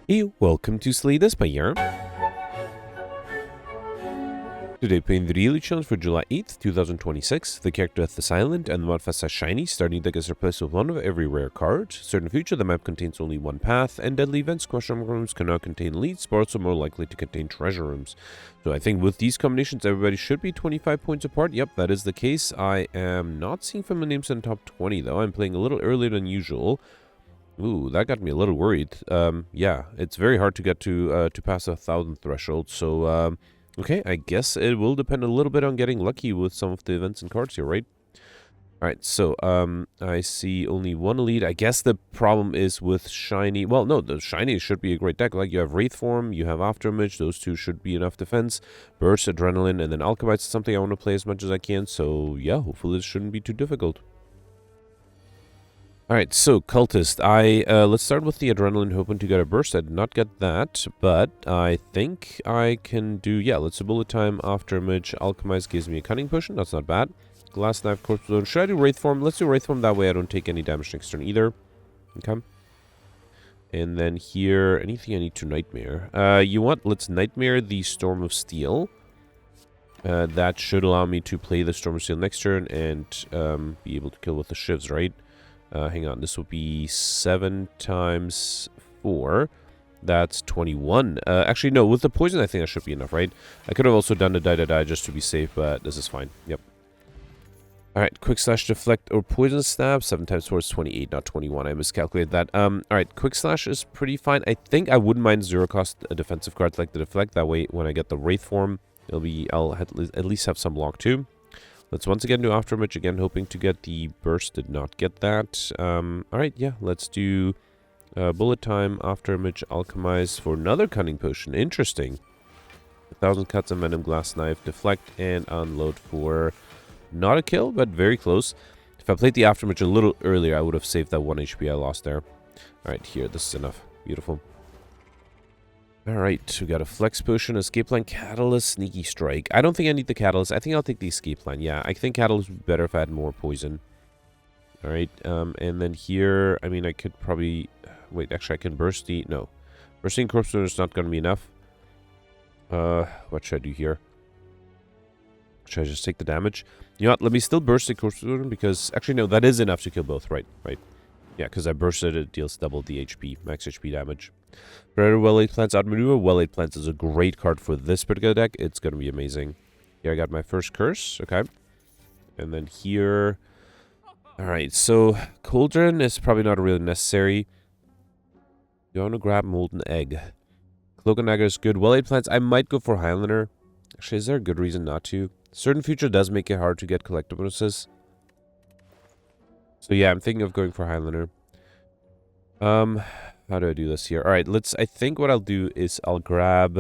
Hey, welcome to Slay the Spire. Today playing the daily challenge for July 8th, 2026. The character Death is silent and the modifiers are shiny. Starting deck is replaced with one of every rare card. Certain feature, the map contains only one path, and deadly events, question rooms cannot contain leads, but also more likely to contain treasure rooms. So I think with these combinations, everybody should be 25 points apart. Yep, that is the case. I am not seeing familiar names in the top 20 though. I'm playing a little earlier than usual. Ooh, that got me a little worried. Yeah, it's very hard to get to pass 1,000 threshold. So, okay, I guess it will depend a little bit on getting lucky with some of the events and cards here, right? All right, so I see only one elite. I guess the problem is with shiny. Well, no, the shiny should be a great deck. Like you have Wraith form, you have Afterimage. Those two should be enough defense. Burst, Adrenaline, and then Alchemites is something I want to play as much as I can. So yeah, hopefully this shouldn't be too difficult. Alright, so Cultist, let's start with the Adrenaline, hoping to get a burst. I did not get that, but I think I can do, yeah, let's do Bullet Time, Afterimage, Alchemize gives me a Cunning Potion, that's not bad. Glass Knife, Corpse Zone, should I do Wraith Form? Let's do Wraith Form, that way I don't take any damage next turn either. Okay. And then here, anything I need to Nightmare? Let's Nightmare the Storm of Steel. That should allow me to play the Storm of Steel next turn and be able to kill with the Shivs, right? Hang on, this will be 7 times 4. That's 21. Actually, no, with the poison, I think that should be enough, right? I could have also done the die just to be safe, but this is fine. Yep. Alright, Quick Slash, Deflect, or Poison Stab. 7 times 4 is 28, not 21. I miscalculated that. Alright, Quick Slash is pretty fine. I think I wouldn't mind zero-cost defensive cards like the Deflect. That way, when I get the Wraith form, I'll at least have some block too. Let's once again do Afterimage, again hoping to get the burst, did not get that. Alright, yeah, let's do Bullet Time, Afterimage, Alchemize for another Cunning Potion. Interesting. 1,000 cuts of Venom, Glass Knife, Deflect, and Unload for not a kill, but very close. If I played the Afterimage a little earlier, I would have saved that 1 HP I lost there. Alright, here, this is enough. Beautiful. Alright, we got a Flex Potion, Escape Line, Catalyst, Sneaky Strike. I don't think I need the Catalyst. I think I'll take the Escape Line. Yeah, I think Catalyst would be better if I had more poison. Alright, and then here, I mean, I could probably... Wait, actually, I can burst the... No. Bursting Corpse Zone is not going to be enough. What should I do here? Should I just take the damage? You know what, let me still burst the Corpse Zone because... Actually, no, that is enough to kill both, right? Yeah, because I bursted it, deals double the HP, max HP damage. Predator, Well-Laid Plants, Outmaneuver. Well-Laid Plants is a great card for this particular deck. It's going to be amazing. Here I got my first curse. Okay. And then here... Alright, so Cauldron is probably not really necessary. You want to grab Molten Egg. Cloak and Dagger is good. Well-Laid Plants, I might go for Highlander. Actually, is there a good reason not to? Certain future does make it hard to get collectible bonuses. So yeah, I'm thinking of going for Highlander. How do I do this here? Alright, I think what I'll do is let's grab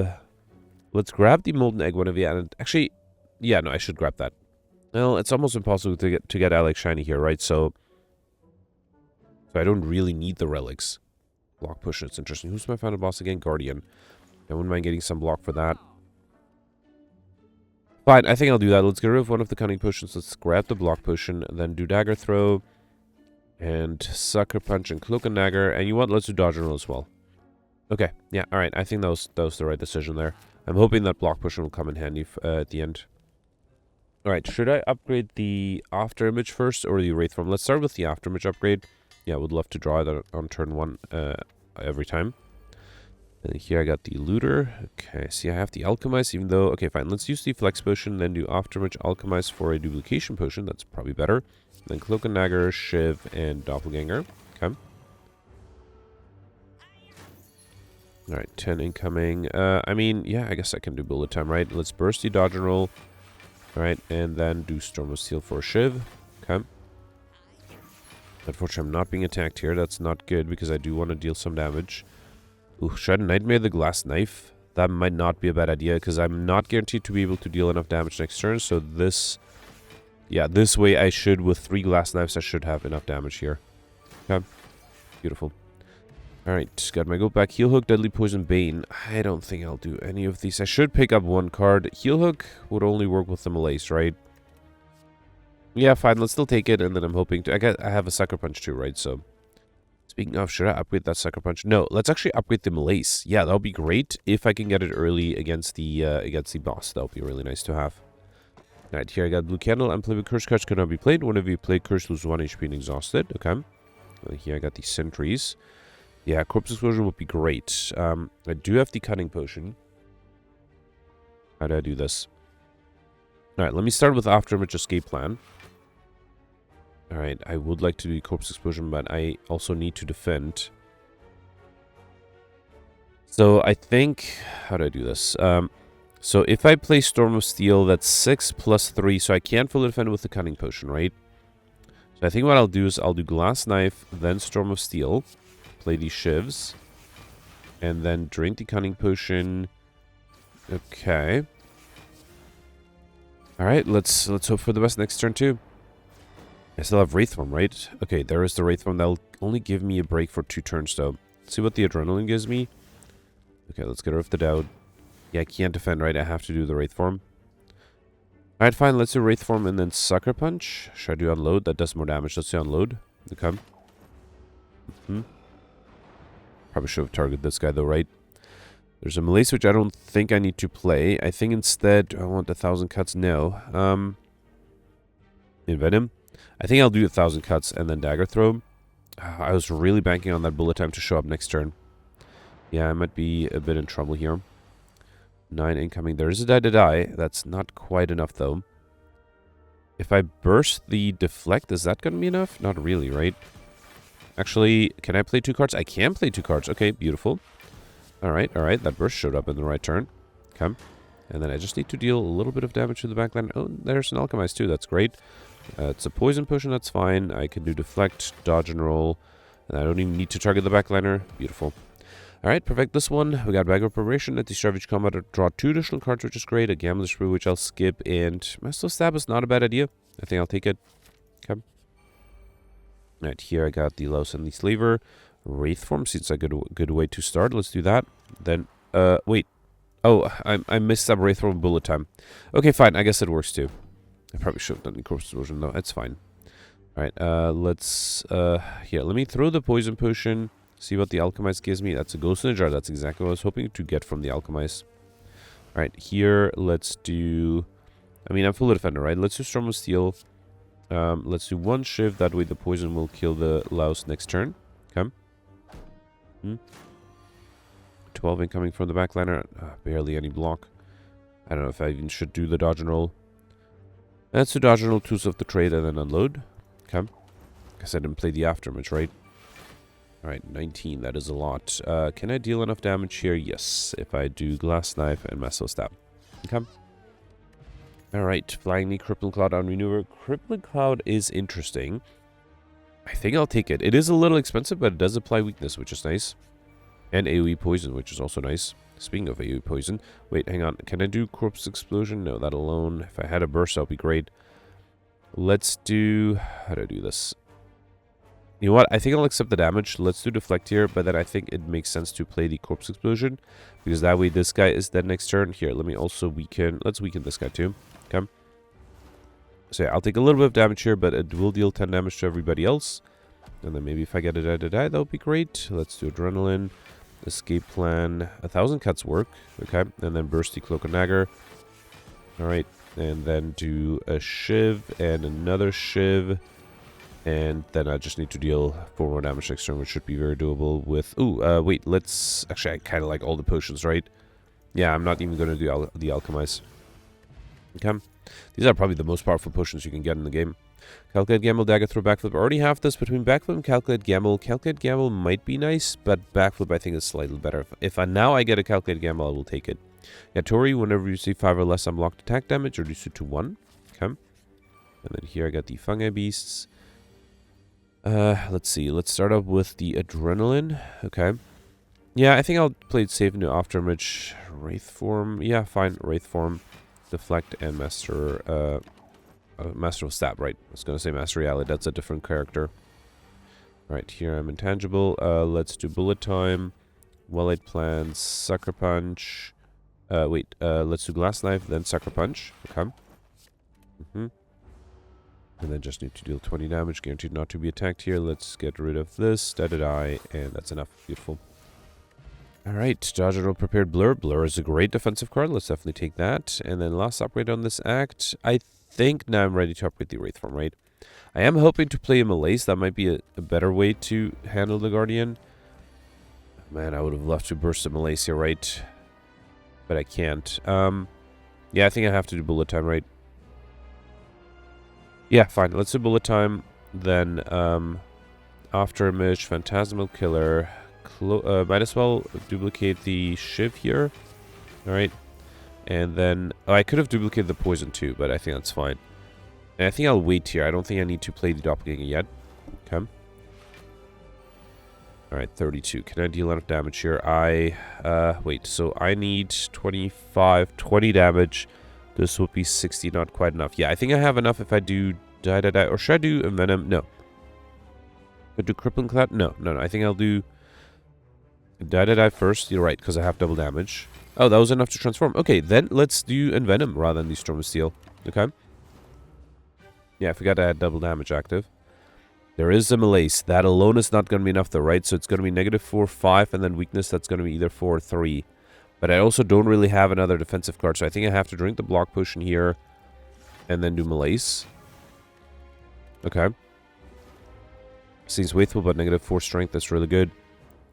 the Molten Egg one of you, and actually, yeah, no, I should grab that. Well, it's almost impossible to get Alex Shiny here, right? So I don't really need the relics. Block push, it's interesting. Who's my final boss again? Guardian. I wouldn't mind getting some block for that. Fine, I think I'll do that. Let's get rid of one of the Cunning Potions. Let's grab the Block Potion, and then do Dagger Throw. And Sucker Punch and Cloak and Dagger. And you want, let's do Dodge and Roll as well. Okay, yeah, alright. I think that was the right decision there. I'm hoping that Block Push will come in handy at the end. Alright, should I upgrade the Afterimage first or the Wraith form? Let's start with the Afterimage upgrade. Yeah, I would love to draw that on turn 1 every time. And here I got the Looter. Okay, see I have the Alchemize even though... Okay, fine. Let's use the Flex Potion, then do Afterimage, Alchemize for a Duplication Potion. That's probably better. Then Cloak and Dagger, Shiv, and Doppelganger. Okay. Alright, 10 incoming. I mean, yeah, I guess I can do Bullet Time, right? Let's burst the Dodge and Roll. Alright, and then do Storm of Steel for Shiv. Okay. Unfortunately, I'm not being attacked here. That's not good because I do want to deal some damage. Ooh, should I Nightmare the Glass Knife? That might not be a bad idea because I'm not guaranteed to be able to deal enough damage next turn. So this... Yeah, this way I should, with 3 Glass Knives, I should have enough damage here. Okay. Beautiful. Alright, got my go back. Heal Hook, Deadly Poison, Bane. I don't think I'll do any of these. I should pick up one card. Heal Hook would only work with the Malaise, right? Yeah, fine. Let's still take it, and then I'm hoping to... I have a Sucker Punch too, right? So... Speaking of, should I upgrade that Sucker Punch? No, let's actually upgrade the Malaise. Yeah, that'll be great if I can get it early against the boss. That'll be really nice to have. Alright, here I got Blue Candle. Unplayable Curse cards cannot be played. Whenever you play Curse, lose 1 HP and exhausted. Okay. Here I got the Sentries. Yeah, Corpse Explosion would be great. I do have the Cutting Potion. How do I do this? Alright, let me start with Afterimage Escape Plan. Alright, I would like to do Corpse Explosion, but I also need to defend. So I think... How do I do this? So if I play Storm of Steel, that's 6 plus 3, so I can't fully defend with the Cutting Potion, right? So I think what I'll do is I'll do Glass Knife, then Storm of Steel, play these Shivs, and then drink the Cunning Potion. Okay. Alright, let's hope for the best next turn too. I still have Wraith form, right? Okay, there is the Wraith form. That'll only give me a break for 2 turns though. Let's see what the Adrenaline gives me. Okay, let's get rid of the Doubt. Yeah, I can't defend, right? I have to do the Wraith form. Alright, fine. Let's do Wraith form and then Sucker Punch. Should I do Unload? That does more damage. Let's do Unload. Okay. Probably should have targeted this guy though, right? There's a Malaise which I don't think I need to play. I think instead I want 1,000 cuts. No. Envenom. I think I'll do 1,000 cuts and then Dagger Throw. I was really banking on that bullet time to show up next turn. Yeah, I might be a bit in trouble here. 9 incoming. There is a die. That's not quite enough, though. If I burst the Deflect, is that going to be enough? Not really, right? Actually, can I play 2 cards? I can play 2 cards. Okay, beautiful. Alright. That burst showed up in the right turn. Okay. And then I just need to deal a little bit of damage to the backline. Oh, there's an Alchemize, too. That's great. It's a Poison Potion. That's fine. I can do Deflect, Dodge, and Roll. And I don't even need to target the backliner. Beautiful. Alright, perfect. This one, we got Bag of Preparation. At the start of each combat, draw 2 additional cards, which is great. A Gambler's Spree, which I'll skip. And Master Stab is not a bad idea. I think I'll take it. Okay. Alright, here I got the Laos and the Slaver. Wraith form seems like a good way to start. Let's do that. Then, wait. Oh, I missed up Wraith form bullet time. Okay, fine. I guess it works too. I probably should have done the Corpse Explosion, though. It's fine. Alright, let's, here, let me throw the Poison Potion. See what the Alchemize gives me. That's a Ghost in a Jar. That's exactly what I was hoping to get from the Alchemize. Alright, here, let's do... I mean, I'm full defender, right? Let's do Storm of Steel. Let's do 1 Shiv. That way the Poison will kill the Laos next turn. Okay. 12 incoming from the backliner. Barely any block. I don't know if I even should do the Dodge and Roll. Let's do Dodge and Roll, 2 of the trade, and then Unload. Okay. Guess I didn't play the Afterimage, right? Alright, 19. That is a lot. Can I deal enough damage here? Yes. If I do Glass Knife and Master Stab. Okay. Alright, Flying Knee, Crippling Cloud on Maneuver. Crippling Cloud is interesting. I think I'll take it. It is a little expensive, but it does apply weakness, which is nice. And AoE Poison, which is also nice. Speaking of AoE Poison. Wait, hang on. Can I do Corpse Explosion? No, that alone. If I had a burst, that would be great. Let's do... How do I do this? You know what? I think I'll accept the damage. Let's do Deflect here, but then I think it makes sense to play the Corpse Explosion, because that way this guy is dead next turn. Here, let me also weaken... Let's weaken this guy too. Okay. So yeah, I'll take a little bit of damage here, but it will deal 10 damage to everybody else. And then maybe if I get a die, that would be great. Let's do Adrenaline. Escape Plan. 1,000 cuts work. Okay. And then Burst the Cloak and Dagger. Alright. And then do a Shiv and another Shiv. And then I just need to deal 4 more damage next turn, which should be very doable with... Ooh, wait, let's... Actually, I kind of like all the potions, right? Yeah, I'm not even going to do the Alchemize. Okay. These are probably the most powerful potions you can get in the game. Calculate Gamble, Dagger Throw, Backflip. I already have this between Backflip and Calculate Gamble. Calculate Gamble might be nice, but Backflip I think is slightly better. If now I get a Calculate Gamble, I will take it. Yatori, whenever you see 5 or less unblocked attack damage, reduce it to 1. Okay. And then here I got the Fungi Beasts. Let's see. Let's start up with the Adrenaline. Okay. Yeah, I think I'll play it safe into Afterimage. Wraith form. Yeah, fine. Wraith form. Deflect and Master of Stab, right? I was going to say Master Reality. That's a different character. Right, here I'm Intangible. Let's do Bullet Time. Well-Laid Plans. Sucker Punch. Let's do Glass Knife, then Sucker Punch. Okay. And then just need to deal 20 damage, guaranteed not to be attacked here. Let's get rid of this, die, and that's enough. Beautiful. Alright, Dodge roll prepared Blur. Blur is a great defensive card. Let's definitely take that. And then last upgrade on this act. I think now I'm ready to upgrade the Wraith form, right? I am hoping to play a Malaise. That might be a better way to handle the Guardian. Man, I would have loved to burst a Malaise here, right? But I can't. Yeah, I think I have to do bullet time, right? Yeah, fine. Let's do bullet time. Then, after image, Phantasmal Killer. Might as well duplicate the Shiv here. Alright. And then... Oh, I could have duplicated the poison too, but I think that's fine. And I think I'll wait here. I don't think I need to play the Doppelganger yet. Okay. Alright, 32. Can I deal enough damage here? Wait. So I need 25, 20 damage. This would be 60, not quite enough. Yeah, I think I have enough if I do die. Or should I do Envenom? No. Should I do Crippling Cloud? No. I think I'll do die first. You're right, because I have double damage. Oh, that was enough to transform. Okay, then let's do Envenom rather than the Storm of Steel. Okay. Yeah, I forgot I had double damage active. There is a Malaise. That alone is not going to be enough though, right? So it's going to be -4, 5, and then weakness, that's going to be either 4 or 3. But I also don't really have another defensive card, so I think I have to drink the block potion here and then do Malaise. Okay. Seems wasteful, but -4 strength, that's really good.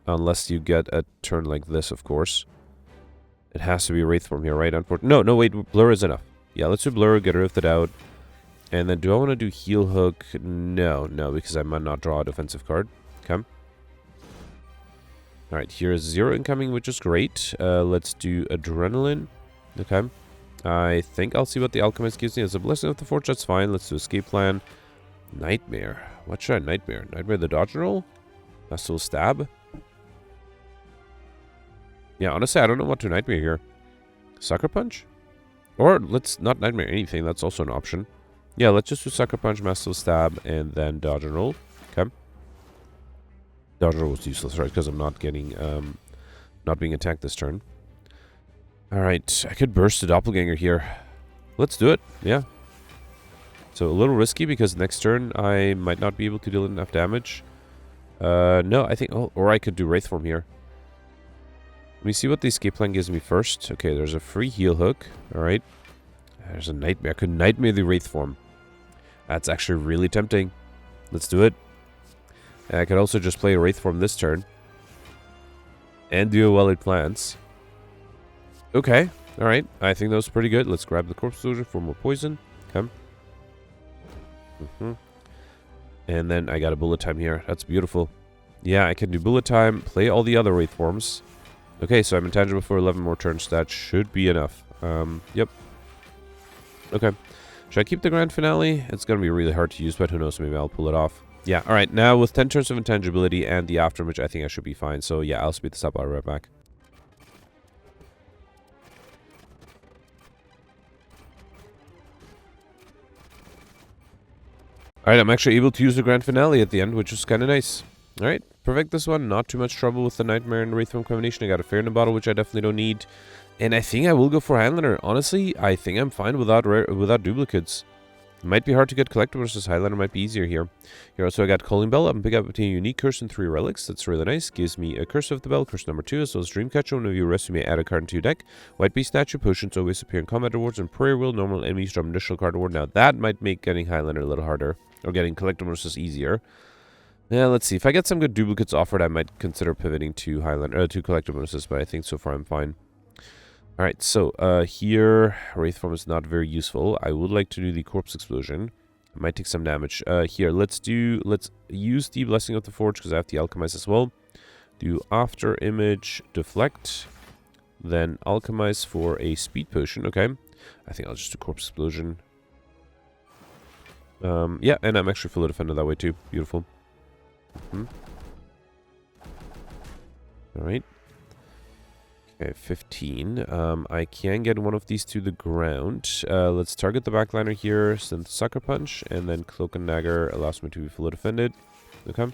Unless you get a turn like this, of course. It has to be Wraith form here, right? Unfortunately. No, wait, Blur is enough. Yeah, let's do Blur, get rid of it out. And then do I want to do Heal Hook? No, because I might not draw a defensive card. Okay. Alright, here is 0 incoming, which is great. Let's do Adrenaline. Okay. I think I'll see what the Alchemist gives me. As a Blessing of the Forge, that's fine. Let's do Escape Plan. Nightmare. What should I Nightmare? Nightmare the Dodge roll? Master Stab? Yeah, honestly, I don't know what to Nightmare here. Sucker Punch? Or let's not Nightmare anything. That's also an option. Yeah, let's just do Sucker Punch, Master Stab, and then Dodge and Roll. Okay. Dodge and Roll was useless, right? Because I'm not getting, not being attacked this turn. Alright, I could burst the Doppelganger here. Let's do it. Yeah. So a little risky because next turn I might not be able to deal enough damage. No, I think... Oh, or I could do Wraith form here. Let me see what the escape plan gives me first. Okay, there's a free heal hook. Alright. There's a Nightmare. I could Nightmare the Wraith form. That's actually really tempting. Let's do it. And I could also just play a Wraith form this turn. And do a Well-Laid Plans. Okay. Alright. I think that was pretty good. Let's grab the Corpse Explosion for more poison. Okay. And then I got a bullet time here. That's beautiful. Yeah, I can do bullet time, play all the other Wraith forms. Okay, so I'm intangible for 11 more turns. That should be enough. Yep. Okay. Should I keep the Grand Finale? It's going to be really hard to use, but who knows, maybe I'll pull it off. Yeah, alright, now with 10 turns of intangibility and the Afterimage, I think I should be fine. So yeah, I'll speed this up, I'll be right back. Alright, I'm actually able to use the Grand Finale at the end, which is kind of nice. Alright, perfect this one. Not too much trouble with the Nightmare and Wraith form combination. I got a Fair in the bottle, which I definitely don't need. And I think I will go for Highlander. Honestly, I think I'm fine without duplicates. It might be hard to get Collector versus Highlander, might be easier here. Here also I got Calling Bell. I'm picking up a unique curse and 3 relics. That's really nice. Gives me a Curse of the Bell, curse number 2, as well as Dreamcatcher. When you rest, you may add a card into your deck. White Beast Statue, potions always appear in combat rewards, and Prayer Wheel, normal enemies drop initial card reward. Now that might make getting Highlander a little harder, or getting Collector versus easier. Yeah, let's see. If I get some good duplicates offered, I might consider pivoting to Highlander, to Collector bonuses, but I think so far I'm fine. Alright, so here, Wraith form is not very useful. I would like to do the Corpse Explosion. I might take some damage. Here, let's use the Blessing of the Forge, because I have the Alchemize as well. Do After Image, Deflect, then Alchemize for a Speed Potion, okay. I think I'll just do Corpse Explosion. Yeah, and I'm actually fully defended that way too. Beautiful. Alright. Okay, 15. I can get one of these to the ground. Let's target the backliner here, send Sucker Punch, and then Cloak and Dagger allows me to be fully defended. Okay.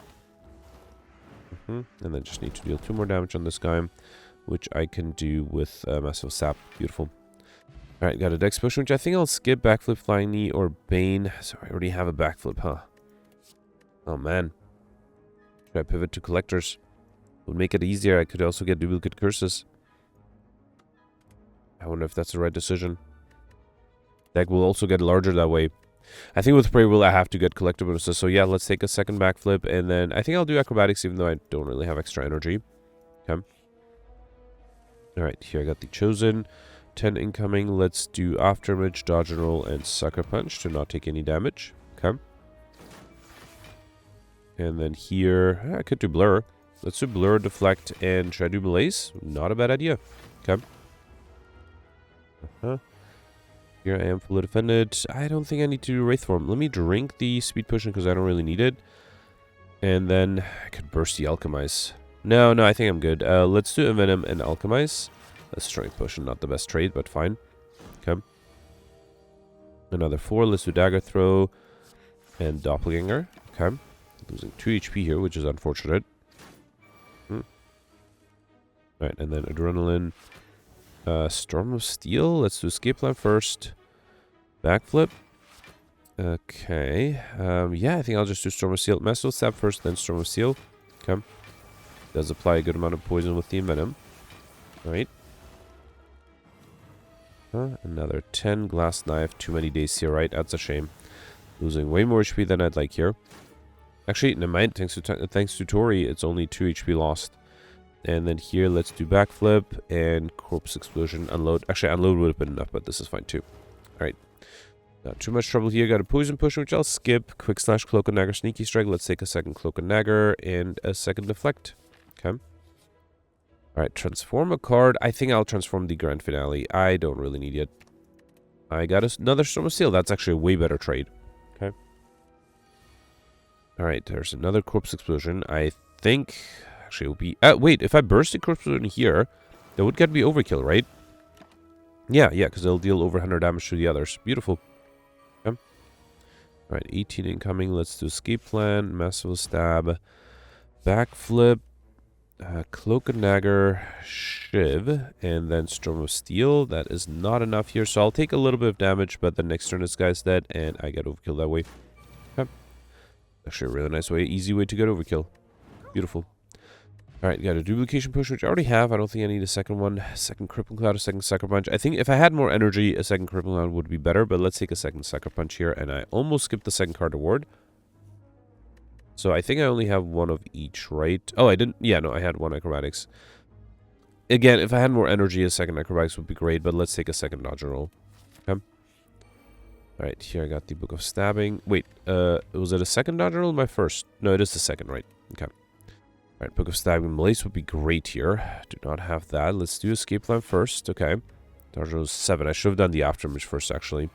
And then just need to deal 2 more damage on this guy, which I can do with Massive Sap. Beautiful. Alright, got a dex push, which I think I'll skip backflip, flying knee, or bane. So I already have a backflip, huh? Oh man. Should I pivot to collectors? Would make it easier. I could also get duplicate curses. I wonder if that's the right decision. Deck will also get larger that way. I think with Prey Will I have to get collector bonuses. So yeah, let's take a second backflip, and then I think I'll do acrobatics even though I don't really have extra energy. Okay. Alright, here I got the Chosen. 10 incoming. Let's do Afterimage, Dodge and Roll, and Sucker Punch to not take any damage. Okay. And then here, I could do Blur. Let's do Blur, Deflect, and should I do Malaise? Not a bad idea. Okay. Here I am fully defended. I don't think I need to do Wraith form. Let me drink the Speed Potion because I don't really need it. And then I could burst the Alchemize. No, I think I'm good. Let's do Envenom and Alchemize. A Strength Potion, not the best trade, but fine. Okay. Another 4. Let's do Dagger Throw and Doppelganger. Okay. Losing 2 HP here, which is unfortunate. Alright, and then Adrenaline. Storm of Steel. Let's do Escape Plan first. Backflip. Okay. Yeah, I think I'll just do Storm of Steel. Master Stab first, then Storm of Steel. Okay. Does apply a good amount of poison with the Envenom. Alright. Another 10. Glass Knife. Too many days here, right? That's a shame. Losing way more HP than I'd like here. Actually, never mind. Thanks to Tori, it's only 2 HP lost. And then here, let's do Backflip and Corpse Explosion. Unload. Actually, Unload would have been enough, but this is fine too. Alright. Not too much trouble here. Got a Poison Push, which I'll skip. Quick Slash, Cloak and Dagger, Sneaky Strike. Let's take a second Cloak and Dagger and a second Deflect. Okay. Alright, transform a card. I think I'll transform the Grand Finale. I don't really need it. I got another Storm of Steel. That's actually a way better trade. Okay. Alright, there's another Corpse Explosion. I think... Actually, it will be... wait, if I burst the Corpse Explosion here, that would get me overkill, right? Yeah, because it'll deal over 100 damage to the others. Beautiful. Okay. Alright, 18 incoming. Let's do Escape Plan, Massive Stab, Backflip, Cloak and Dagger, Shiv, and then Storm of Steel. That is not enough here, so I'll take a little bit of damage, but the next turn this guy's dead, and I get overkill that way. Okay. Actually, a really nice way, easy way to get overkill. Beautiful. Alright, got a Duplication Push, which I already have. I don't think I need a second one. Second Crippling Cloud, a second Sucker Punch. I think if I had more energy, a second Crippling Cloud would be better, but let's take a second Sucker Punch here, and I almost skipped the second card award. So I think I only have one of each, right? Oh, I didn't. Yeah, no, I had one Acrobatics. Again, if I had more energy, a second Acrobatics would be great, but let's take a second Dodge and Roll. Okay. Alright, here I got the Book of Stabbing. Wait, was it a second Dodge and Roll? My first? No, it is the second, right? Okay. Alright, Book of Stabbing. Malaise would be great here. Do not have that. Let's do Escape Plan first. Okay. Dodge and Roll 7. I should have done the Afterimage first, actually.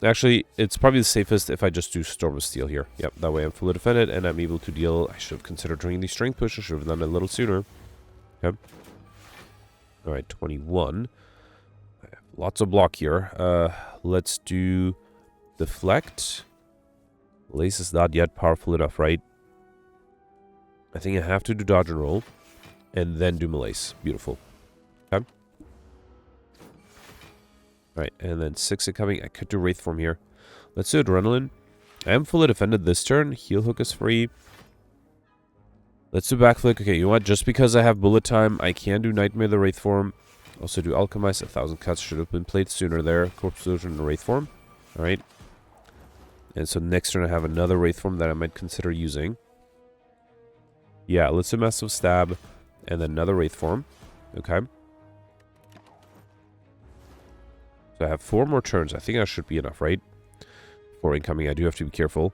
Actually, it's probably the safest if I just do Storm of Steel here. Yep, that way I'm fully defended, and I'm able to deal... I should have considered doing the Strength Push. I should have done it a little sooner. Okay. Alright, 21. I have lots of block here. Let's do Deflect. Malaise is not yet powerful enough, right? I think I have to do Dodge and Roll, and then do Malaise. Beautiful. Okay. Alright, and then 6 incoming. I could do Wraith form here. Let's do Adrenaline. I am fully defended this turn. Heal Hook is free. Let's do Backflip. Okay, you know what? Just because I have Bullet Time, I can do Nightmare the Wraith form. Also do Alchemize. 1,000 cuts should have been played sooner there. Corpse Explosion and Wraith form. Alright. And so next turn I have another Wraith form that I might consider using. Yeah, let's do Massive Stab. And then another Wraith form. Okay. So I have 4 more turns. I think that should be enough, right? 4 incoming. I do have to be careful.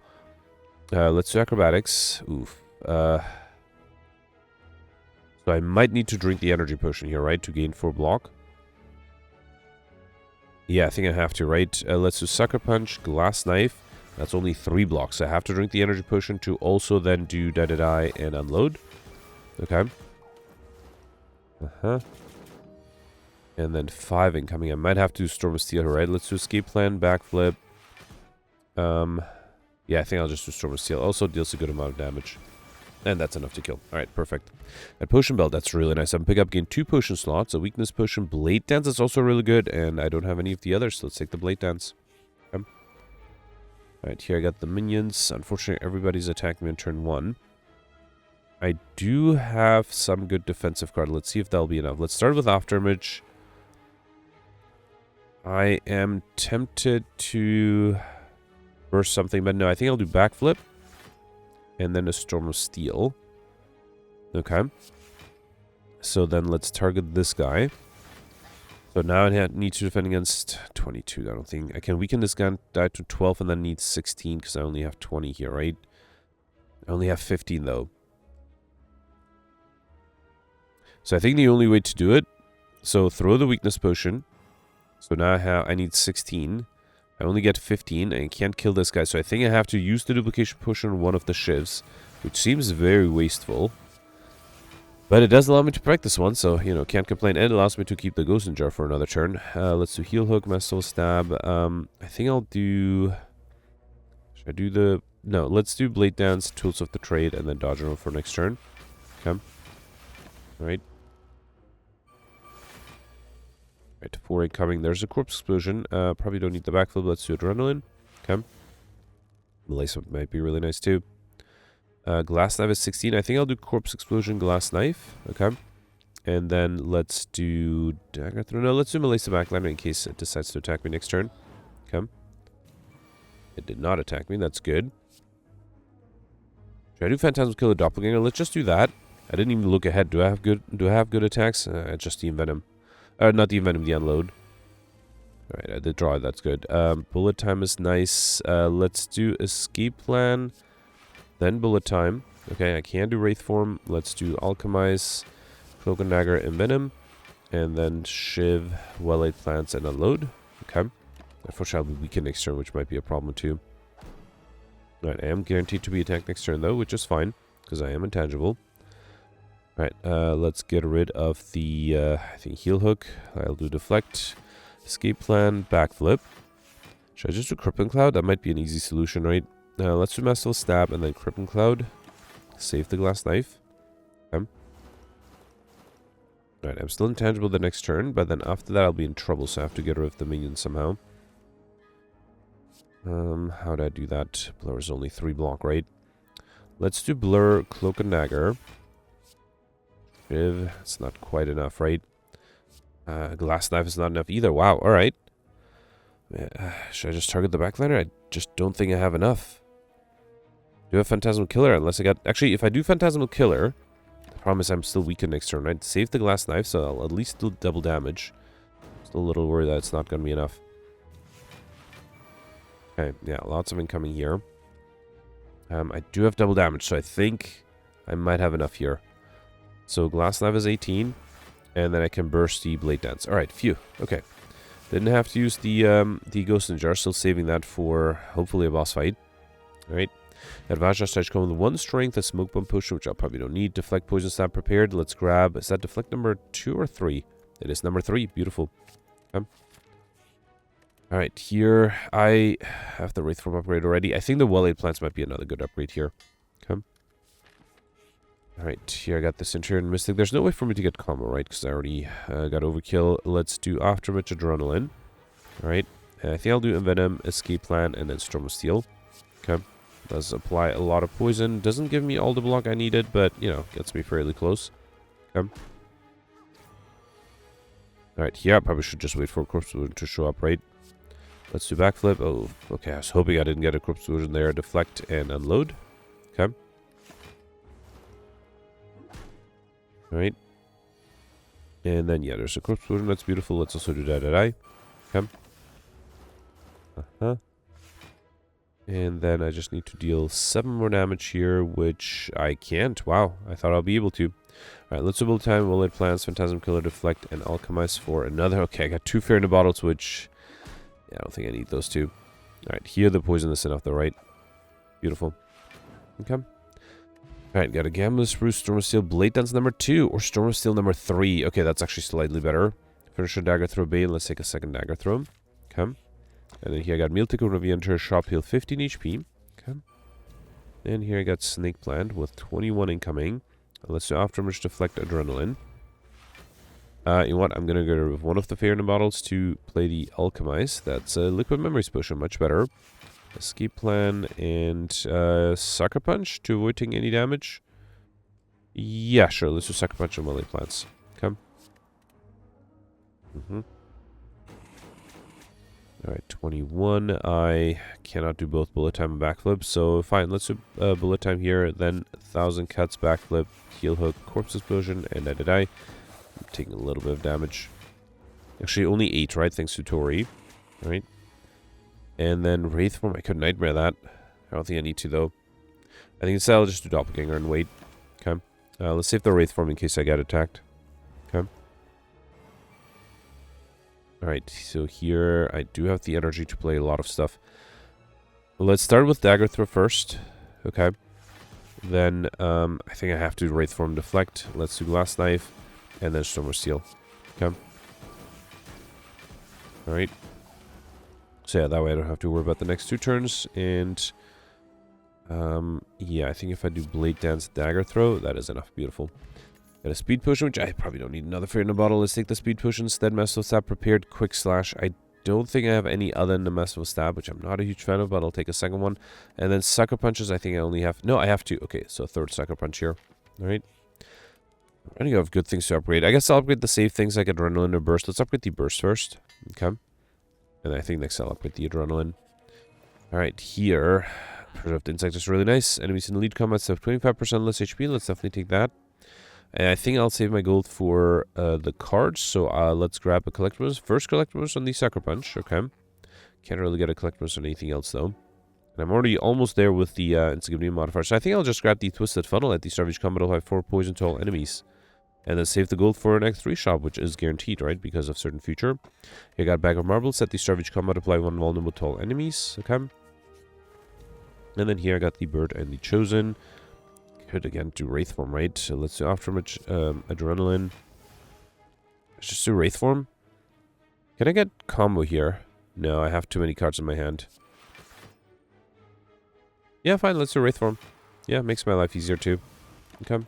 Let's do Acrobatics. Oof. So I might need to drink the Energy Potion here, right? To gain 4 block. Yeah, I think I have to, right? Let's do Sucker Punch, Glass Knife. That's only 3 blocks. I have to drink the Energy Potion to also then do Die and Unload. Okay. And then 5 incoming. I might have to do Storm of Steel, right? Let's do Escape Plan, Backflip. Yeah, I think I'll just do Storm of Steel. Also deals a good amount of damage. And that's enough to kill. Alright, perfect. That potion belt, that's really nice. I can pick up, gain 2 potion slots. A weakness potion. Blade dance is also really good. And I don't have any of the others, so let's take the blade dance. Okay. Alright, here I got the minions. Unfortunately, everybody's attacking me on turn 1. I do have some good defensive card. Let's see if that'll be enough. Let's start with Afterimage. I am tempted to burst something, but no, I think I'll do backflip. And then a Storm of Steel. Okay. So then let's target this guy. So now I need to defend against 22. I don't think I can weaken this guy die to 12 and then need 16 because I only have 20 here, right? I only have 15 though. So I think the only way to do it, so throw the weakness potion. So now I need 16. I only get 15 and I can't kill this guy. So I think I have to use the duplication potion on one of the shivs, which seems very wasteful. But it does allow me to practice one, so, you know, can't complain. And it allows me to keep the Ghost in Jar for another turn. Let's do Heal Hook, Master Stab. I think I'll do... Should I do the... No, let's do Blade Dance, Tools of the Trade, and then Dodge Roll for next turn. Okay. Alright. Right, 4 incoming. There's a Corpse Explosion. Probably don't need the backflip. Let's do Adrenaline. Okay. Melissa might be really nice too. Glass Knife is 16. I think I'll do Corpse Explosion, Glass Knife. Okay. And then let's do Dagger Throw. No, let's do Melissa Backliner in case it decides to attack me next turn. Okay. It did not attack me. That's good. Should I do Phantasm Killer Doppelganger? Let's just do that. I didn't even look ahead. Do I have good attacks? Just the Envenom. Not the Envenom, the Unload. Alright, I did draw it, that's good. Bullet Time is nice. Let's do Escape Plan. Then Bullet Time. Okay, I can do Wraith Form. Let's do Alchemize, Cloak and Dagger, Envenom. And then Shiv, Well-Laid Plants, and Unload. Okay. Unfortunately, I'll be weakened next turn, which might be a problem too. Alright, I am guaranteed to be attacked next turn though, which is fine. Because I am intangible. Alright, let's get rid of the, I think, Heal Hook. I'll do Deflect, Escape Plan, Backflip. Should I just do Crippling Cloud? That might be an easy solution, right? Let's do Master Stab and then Crippling Cloud. Save the Glass Knife. Okay. Alright, I'm still intangible the next turn, but then after that I'll be in trouble, so I have to get rid of the minion somehow. How do I do that? Blur is only 3 block, right? Let's do Blur, Cloak and Dagger. It's not quite enough, right? Glass Knife is not enough either. Wow, alright. Should I just target the backliner? I just don't think I have enough. Do I have Phantasmal Killer? Unless I got... Actually, if I do Phantasmal Killer, the problem is I'm still weakened next turn, right? Save the Glass Knife, so I'll at least do double damage. Still a little worried that it's not going to be enough. Okay, yeah, lots of incoming here. I do have double damage, so I think I might have enough here. So Glass Knife is 18, and then I can burst the Blade Dance. Alright, phew. Okay. Didn't have to use the Ghost in Jar, still saving that for hopefully a boss fight. Alright. Advantage Stage come with 1 strength, a Smoke Bomb Potion, which I probably don't need. Deflect Poison Stab prepared. Let's grab, is that Deflect number 2 or 3? It is number 3. Beautiful. Okay. Alright, here I have the Wraith Form upgrade already. I think the Well-Laid Plants might be another good upgrade here. Okay. Alright, here I got this Centurion Mystic. There's no way for me to get combo, right? Because I already got Overkill. Let's do Afterimage Adrenaline. Alright, I think I'll do Envenom, Escape Plan, and then Storm of Steel. Okay. Does apply a lot of poison. Doesn't give me all the block I needed, but, you know, gets me fairly close. Okay. Alright, here I probably should just wait for a Corpse Explosion to show up, right? Let's do Backflip. Oh, okay, I was hoping I didn't get a Corpse Explosion there. Deflect and Unload. Okay. Alright. And then, yeah, there's a Corpse Explosion. That's beautiful. Let's also do Die. Okay. And then I just need to deal 7 more damage here, which I can't. Wow, I thought I'll be able to. Alright, let's do Bullet Time, Well-Laid Plants, Phantasm Killer, Deflect, and Alchemize for another. Okay, I got 2 Fear in the Bottles, which... Yeah, I don't think I need those 2. Alright, here the poison is enough though, right? Beautiful. Okay. Alright, got a Gambler's Spruce, Storm of Steel, Blade Dance number 2, or Storm of Steel number 3. Okay, that's actually slightly better. Finish a Dagger Throw Bane, let's take a second Dagger Throw. Okay. And then here I got Meal Ticket when we enter shop, heal 15 HP. Okay. And here I got Snake Plant with 21 incoming. Let's do Afterimage Deflect Adrenaline. You know what? I'm going to go with one of the Fear in the Bottles to play the Alchemize. That's a Liquid Memories potion, much better. Escape Plan and Sucker Punch to avoid taking any damage. Yeah, sure. Let's do Sucker Punch and melee plants. Come. Alright, 21. I cannot do both bullet time and backflip, so fine. Let's do bullet time here, then 1,000 cuts, backflip, heel hook, corpse explosion, and I. I'm taking a little bit of damage. Actually, only 8, right? Thanks to Tori. Alright. And then Wraith form. I could nightmare that. I don't think I need to, though. I think instead I'll just do Doppelganger and wait. Okay. Let's save the Wraith form in case I get attacked. Okay. Alright, so here I do have the energy to play a lot of stuff. Well, let's start with Dagger Throw first. Okay. Then I think I have to Wraith form Deflect. Let's do Glass Knife. And then Stormer Steel. Okay. Alright. So yeah, that way I don't have to worry about the next 2 turns. And yeah, I think if I do Blade Dance Dagger Throw, that is enough. Beautiful. Got a Speed Potion, which I probably don't need another Fear in a Bottle. Let's take the Speed Potion instead. Massive Stab prepared. Quick Slash. I don't think I have any other than the Massive Stab, which I'm not a huge fan of, but I'll take a second one. And then Sucker Punches, I think I only have... No, I have 2. Okay, so 3rd Sucker Punch here. Alright. I'm running out of good things to upgrade. I guess I'll upgrade the safe things like Adrenaline or Burst. Let's upgrade the Burst first. Okay. And I think next I'll upgrade the Adrenaline. Alright, here. Preserved Insect is really nice. Enemies in lead combat have 25% less HP. Let's definitely take that. And I think I'll save my gold for the cards. So let's grab a Collectibles. First Collectibles on the Sucker Punch. Okay. Can't really get a Collectibles on anything else though. And I'm already almost there with the Insignificant modifier. So I think I'll just grab the Twisted Funnel at the start of each combat. I'll have 4 poison to all enemies. And then save the gold for an X3 shop, which is guaranteed, right? Because of certain future. You got a bag of marbles. At the start of each combat, apply 1 vulnerable to all enemies. Okay. And then here I got the Bird and the Chosen. Could again do Wraith form, right? So let's do Afterimage Adrenaline. Let's just do Wraith form. Can I get combo here? No, I have too many cards in my hand. Yeah, fine. Let's do Wraith form. Yeah, makes my life easier too. Okay.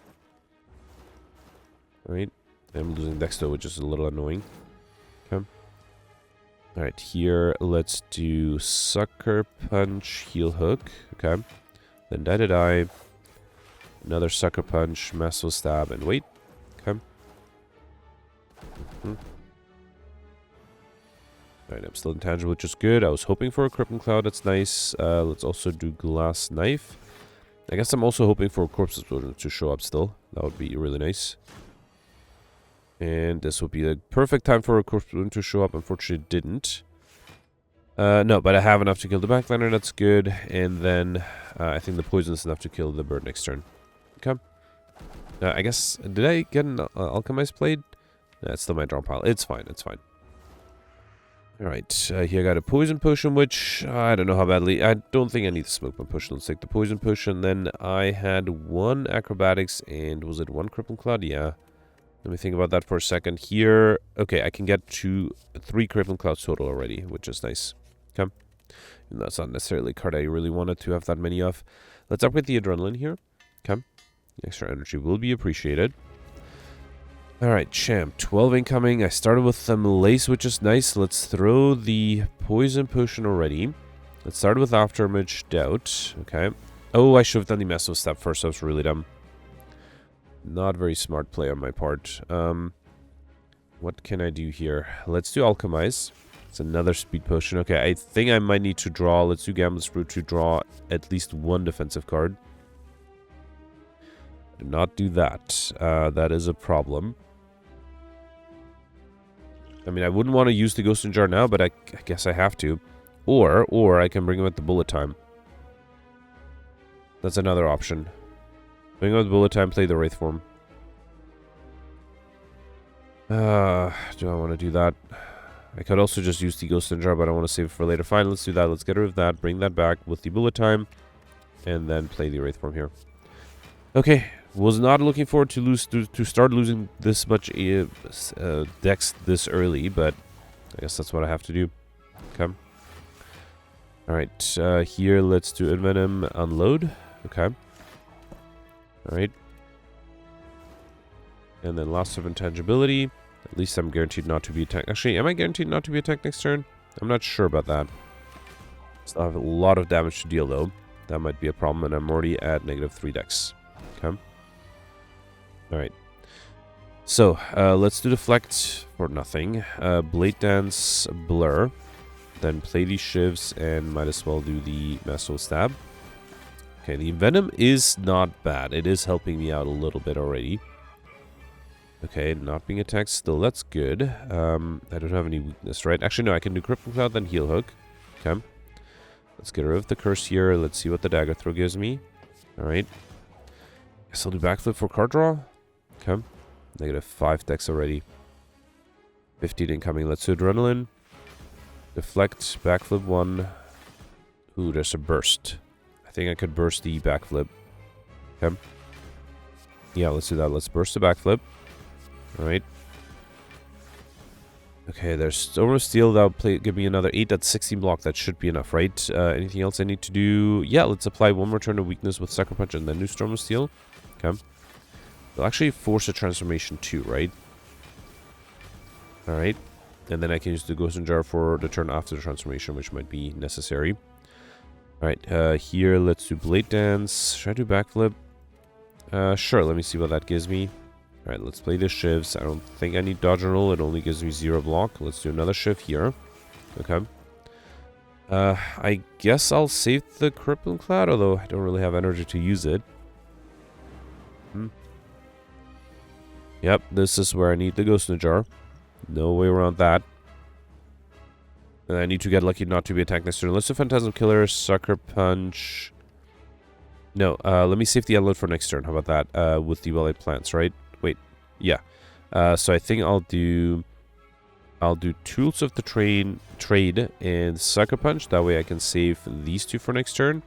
Alright. I'm losing Dexto, which is a little annoying. Okay. Alright, here let's do Sucker Punch, Heel Hook. Okay. Then Die. Another Sucker Punch, Massive Stab, and wait. Okay. Alright, I'm still intangible, which is good. I was hoping for a Crippling Cloud, that's nice. Let's also do Glass Knife. I guess I'm also hoping for a Corpse Explosion to show up still. That would be really nice. And this would be the perfect time for a Corpse Explosion to show up. Unfortunately, it didn't. No, but I have enough to kill the backliner, that's good. And then I think the poison is enough to kill the bird next turn. Okay. I guess, did I get an Alchemized Blade? That's still my draw pile. It's fine, it's fine. Alright, here I got a Poison Potion, which I don't know how badly. I don't think I need the Smoke Bomb Potion. Let's take the Poison Potion. Then I had 1 Acrobatics and was it 1 Crippling Cloud? Yeah. Let me think about that for a second. Here, okay, I can get 3 Crippling Clouds total already, which is nice. Okay. And that's not necessarily a card I really wanted to have that many of. Let's upgrade the Adrenaline here. Okay. Extra energy will be appreciated. Alright, Champ. 12 incoming. I started with some Lace, which is nice. Let's throw the Poison Potion already. Let's start with Afterimage Doubt. Okay. Oh, I should have done the Massive Step first. That was really dumb. Not very smart play on my part. What can I do here? Let's do Alchemize. It's another Speed Potion. Okay, I think I might need to draw. Let's do Gambler's Brew to draw at least 1 defensive card. Do not do that. That is a problem. I mean, I wouldn't want to use the Ghost in Jar now, but I guess I have to. Or I can bring him at the bullet time. That's another option. Bring him at the bullet time, play the Wraith form. Do I want to do that? I could also just use the Ghost in Jar, but I want to save it for later. Fine, let's do that. Let's get rid of that, bring that back with the bullet time, and then play the Wraith form here. Okay, was not looking forward to start losing this much decks this early, but I guess that's what I have to do. Okay. Alright, here let's do Envenom, Unload. Okay. Alright. And then loss of intangibility. At least I'm guaranteed not to be attacked. Actually, am I guaranteed not to be attacked next turn? I'm not sure about that. Still have a lot of damage to deal, though. That might be a problem, and I'm already at -3 dex. Okay. Alright. So, let's do Deflect for nothing. Blade Dance, Blur. Then play these shivs, and might as well do the Master Stab. Okay, the Venom is not bad. It is helping me out a little bit already. Okay, not being attacked still, that's good. I don't have any weakness, right? Actually, no, I can do Crippling Cloud, then Heal Hook. Okay. Let's get rid of the curse here. Let's see what the Dagger Throw gives me. Alright. Guess I'll do Backflip for card draw. Okay. -5 dex already. 15 incoming. Let's do Adrenaline. Deflect, Backflip 1. Ooh, there's a Burst. I think I could burst the Backflip. Okay. Yeah, let's do that. Let's burst the Backflip. Alright. Okay, there's Storm of Steel. That'll give me another 8. That's 16 block. That should be enough, right? Anything else I need to do? Yeah, let's apply one more turn of weakness with Sucker Punch and then do Storm of Steel. Okay. They'll actually force a transformation too, right? Alright. And then I can use the Ghost and Jar for the turn after the transformation, which might be necessary. Alright, here, let's do Blade Dance. Should I do Backflip? Sure, let me see what that gives me. Alright, let's play the shivs. I don't think I need Dodge and Roll. It only gives me 0 block. Let's do another shiv here. Okay. I guess I'll save the Crippling Cloud, although I don't really have energy to use it. Yep, this is where I need the Ghost in the Jar. No way around that. And I need to get lucky not to be attacked next turn. Let's do Phantasm Killer, Sucker Punch. No, let me save the Unload for next turn. How about that? With the Well-Laid Plants, right? Wait, yeah. So I think I'll do Tools of the Trade and Sucker Punch. That way I can save these two for next turn.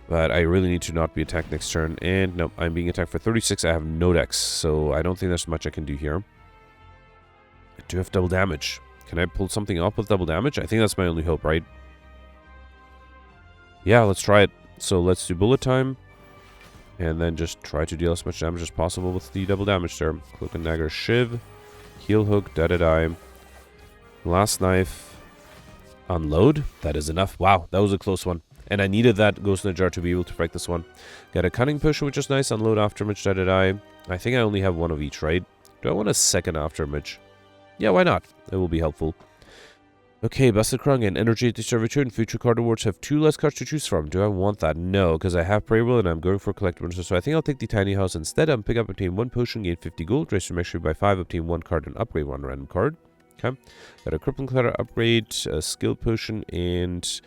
But I really need to not be attacked next turn. And no, I'm being attacked for 36. I have no dex, so I don't think there's much I can do here. I do have double damage. Can I pull something off with double damage? I think that's my only hope, right? Yeah, let's try it. So let's do Bullet Time. And then just try to deal as much damage as possible with the double damage there. Cloak and Dagger, Shiv. Heal Hook, Die. Last Knife. Unload. That is enough. Wow, that was a close one. And I needed that Ghost in the Jar to be able to break this one. Got a Cunning Push, which is nice. Unload Afterimage, Die. I think I only have one of each, right? Do I want a second Afterimage? Yeah, why not? It will be helpful. Okay, Busted Krung and Energy at the start of return. Future card awards have 2 less cards to choose from. Do I want that? No, because I have Prayer Wheel and I'm going for collectibles. So I think I'll take the Tiny House instead. Pick up, obtain 1 potion, gain 50 gold. Raise your mastery by 5, obtain 1 card and upgrade 1 random card. Okay. Got a Crippling Clutter upgrade, a Skill Potion, and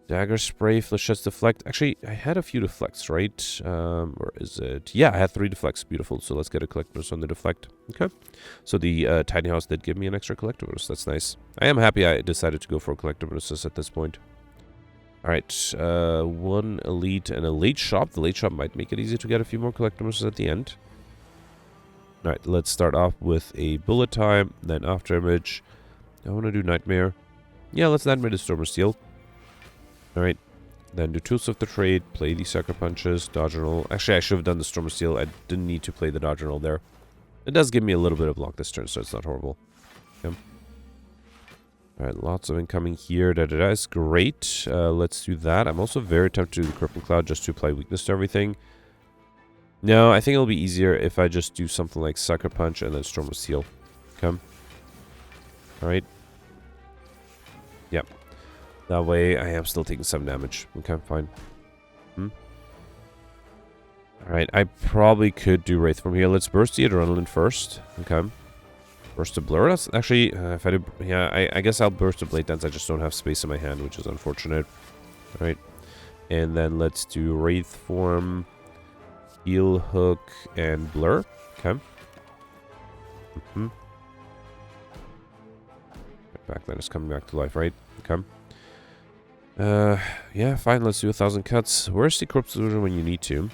Dagger Spray, Flechettes Deflect. Actually, I had a few deflects, right? Or is it? Yeah, I had 3 deflects. Beautiful. So let's get a collectibles on the deflect. Okay. So the Tiny House did give me an extra collectibles. That's nice. I am happy I decided to go for collectibles at this point. Alright. 1 Elite and a Late Shop. The Late Shop might make it easy to get a few more collectibles at the end. Alright, let's start off with a Bullet Time, then Afterimage. I want to do Nightmare. Yeah, let's Nightmare the Storm of Steel. Alright, then do Tools of the Trade, play the Sucker Punches, Dodge and Roll. Actually, I should have done the Storm of Steel. I didn't need to play the Dodge and Roll there. It does give me a little bit of block this turn, so it's not horrible. Okay. Alright, lots of incoming here. That is great. Let's do that. I'm also very tempted to do the Crippling Cloud just to apply weakness to everything. No, I think it'll be easier if I just do something like Sucker Punch and then Storm of Steel. Okay. Alright. Yep. That way, I am still taking some damage. Okay, fine. Alright, I probably could do Wraith from here. Let's burst the Adrenaline first. Okay. Burst the Blur. That's actually, if I do, yeah, I guess I'll burst the Blade Dance. I just don't have space in my hand, which is unfortunate. Alright. And then let's do Wraith form, Heal Hook, and Blur. Okay. Backline is coming back to life, right? Okay. Yeah, fine, let's do 1,000 cuts. Where's the Corpse Illusion when you need to?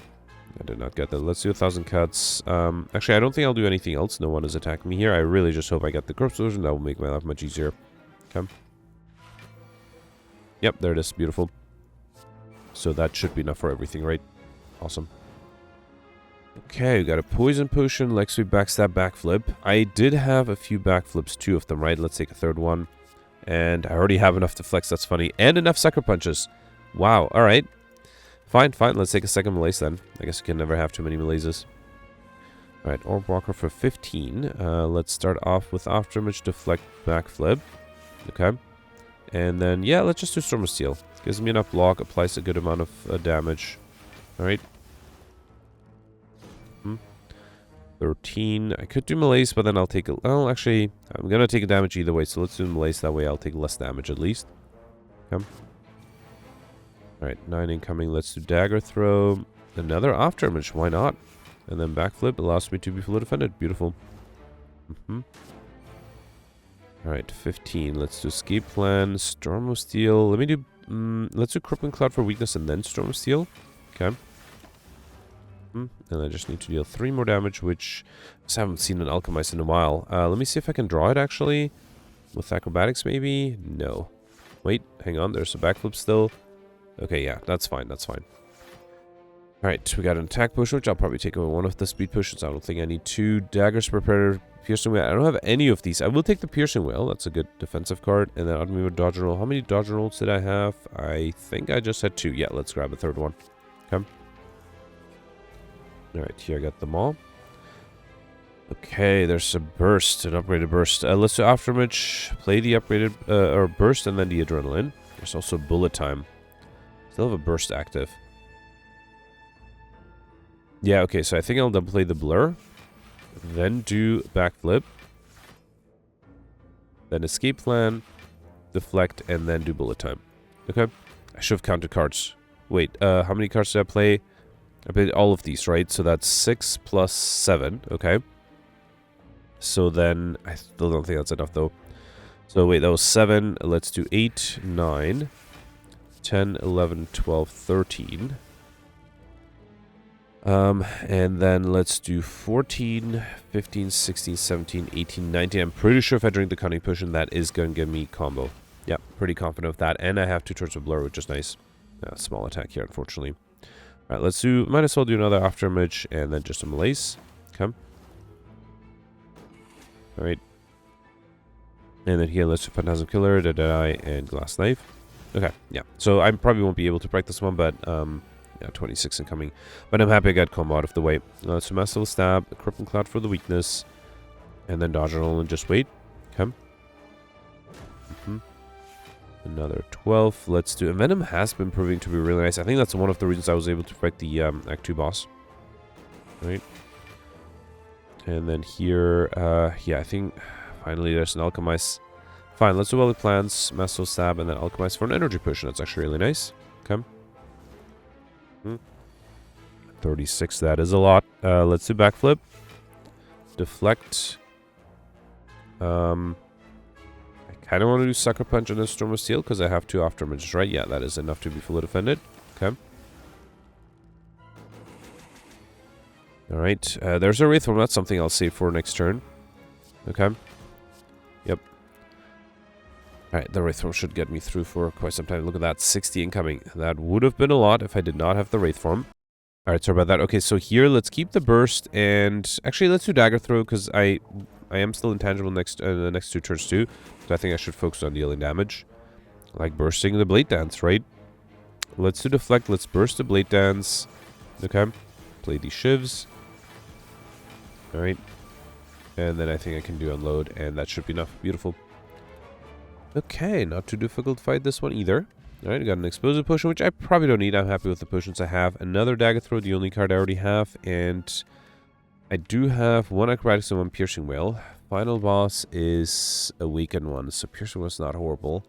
I did not get that. Let's do 1,000 cuts. Actually, I don't think I'll do anything else. No one is attacking me here. I really just hope I get the Corpse Illusion. That will make my life much easier. Okay. Yep, there it is. Beautiful. So that should be enough for everything, right? Awesome. Okay, we got a poison potion, Lex Sweep, backstab, backflip. I did have a few backflips, 2 of them, right? Let's take a third one. And I already have enough to flex, that's funny. And enough sucker punches. Wow, alright. Fine, let's take a second malaise then. I guess you can never have too many malaises. Alright, Orb Walker for 15. Let's start off with Afterimage, deflect, backflip. Okay. And then, yeah, let's just do Storm of Steel. Gives me enough block, applies a good amount of damage. Alright. 13. I could do malaise, but then I'll take a... Well, actually, I'm going to take a damage either way, so let's do malaise. That way I'll take less damage at least. Okay. Alright, 9 incoming. Let's do dagger throw. Another Afterimage, why not? And then backflip allows me to be fully defended. Beautiful. Alright, 15. Let's do escape plan. Storm of Steel. Let me do... let's do Crippling Cloud for weakness and then Storm of Steel. Okay. And I just need to deal 3 more damage, which I just haven't seen an Alchemist in a while. Let me see if I can draw it, actually. With acrobatics, maybe? No. Wait, hang on. There's a backflip still. Okay, yeah, that's fine. That's fine. Alright, we got an attack potion, which I'll probably take away one of the speed potions. I don't think I need 2. Daggers Preparator, Piercing Whale. I don't have any of these. I will take the Piercing Whale. That's a good defensive card. And then Automated Dodge and Roll. How many Dodge and Rolls did I have? I think I just had 2. Yeah, let's grab a third one. Okay. Alright, here I got them all. Okay, there's a burst, an upgraded burst. Let's do Afterimage, play the upgraded or burst, and then the adrenaline. There's also bullet time. Still have a burst active. Yeah, okay, so I think I'll double play the blur. Then do backflip. Then escape plan, deflect, and then do bullet time. Okay. I should have counted cards. Wait, how many cards did I play? I played all of these, right? So that's 6 plus 7, okay. So then, I still don't think that's enough, though. So wait, that was 7. Let's do 8, 9, 10, 11, 12, 13. And then let's do 14, 15, 16, 17, 18, 19. I'm pretty sure if I drink the Cunning Potion, that is going to give me combo. Yeah, pretty confident of that. And I have 2 turns of Blur, which is nice. Small attack here, unfortunately. Alright, let's do... Might as well do another Afterimage and then just a malaise. Okay. Alright. And then here, let's do Phantasm Killer, Deadeye, and Glass Knife. Okay, yeah. So I probably won't be able to break this one, but... yeah, 26 incoming. But I'm happy I got combo out of the way. So Masterful Stab, Crippling Cloud for the weakness. And then Dodge and Roll and just wait. Okay. Another 12. Let's do... Venom has been proving to be really nice. I think that's one of the reasons I was able to fight the Act 2 boss. Right. And then here... yeah, I think... Finally, there's an Alchemist. Fine, let's do Well Plans, Masterful Stab, and then Alchemist for an Energy Potion. That's actually really nice. Okay. 36, that is a lot. Let's do backflip. Deflect. I kind of want to do Sucker Punch and then Storm of Steel because I have 2 Afterimages, right? Yeah, that is enough to be fully defended. Okay. Alright, there's a Wraith form. That's something I'll save for next turn. Okay. Yep. Alright, the Wraith form should get me through for quite some time. Look at that, 60 incoming. That would have been a lot if I did not have the Wraith form. Alright, sorry about that. Okay, so here, let's keep the burst, and... Actually, let's do Dagger Throw, because I am still intangible the next 2 turns too. So I think I should focus on dealing damage. Like bursting the Blade Dance, right? Let's do Deflect, let's burst the Blade Dance. Okay. Play these Shivs. Alright. And then I think I can do Unload, and that should be enough. Beautiful. Okay, not too difficult to fight this one either. Alright, I got an Explosive Potion, which I probably don't need. I'm happy with the potions I have. Another Dagger Throw, the only card I already have. And I do have 1 Acrobatics and 1 Piercing Whale. Final boss is a weakened one, so Piercing Whale's not horrible.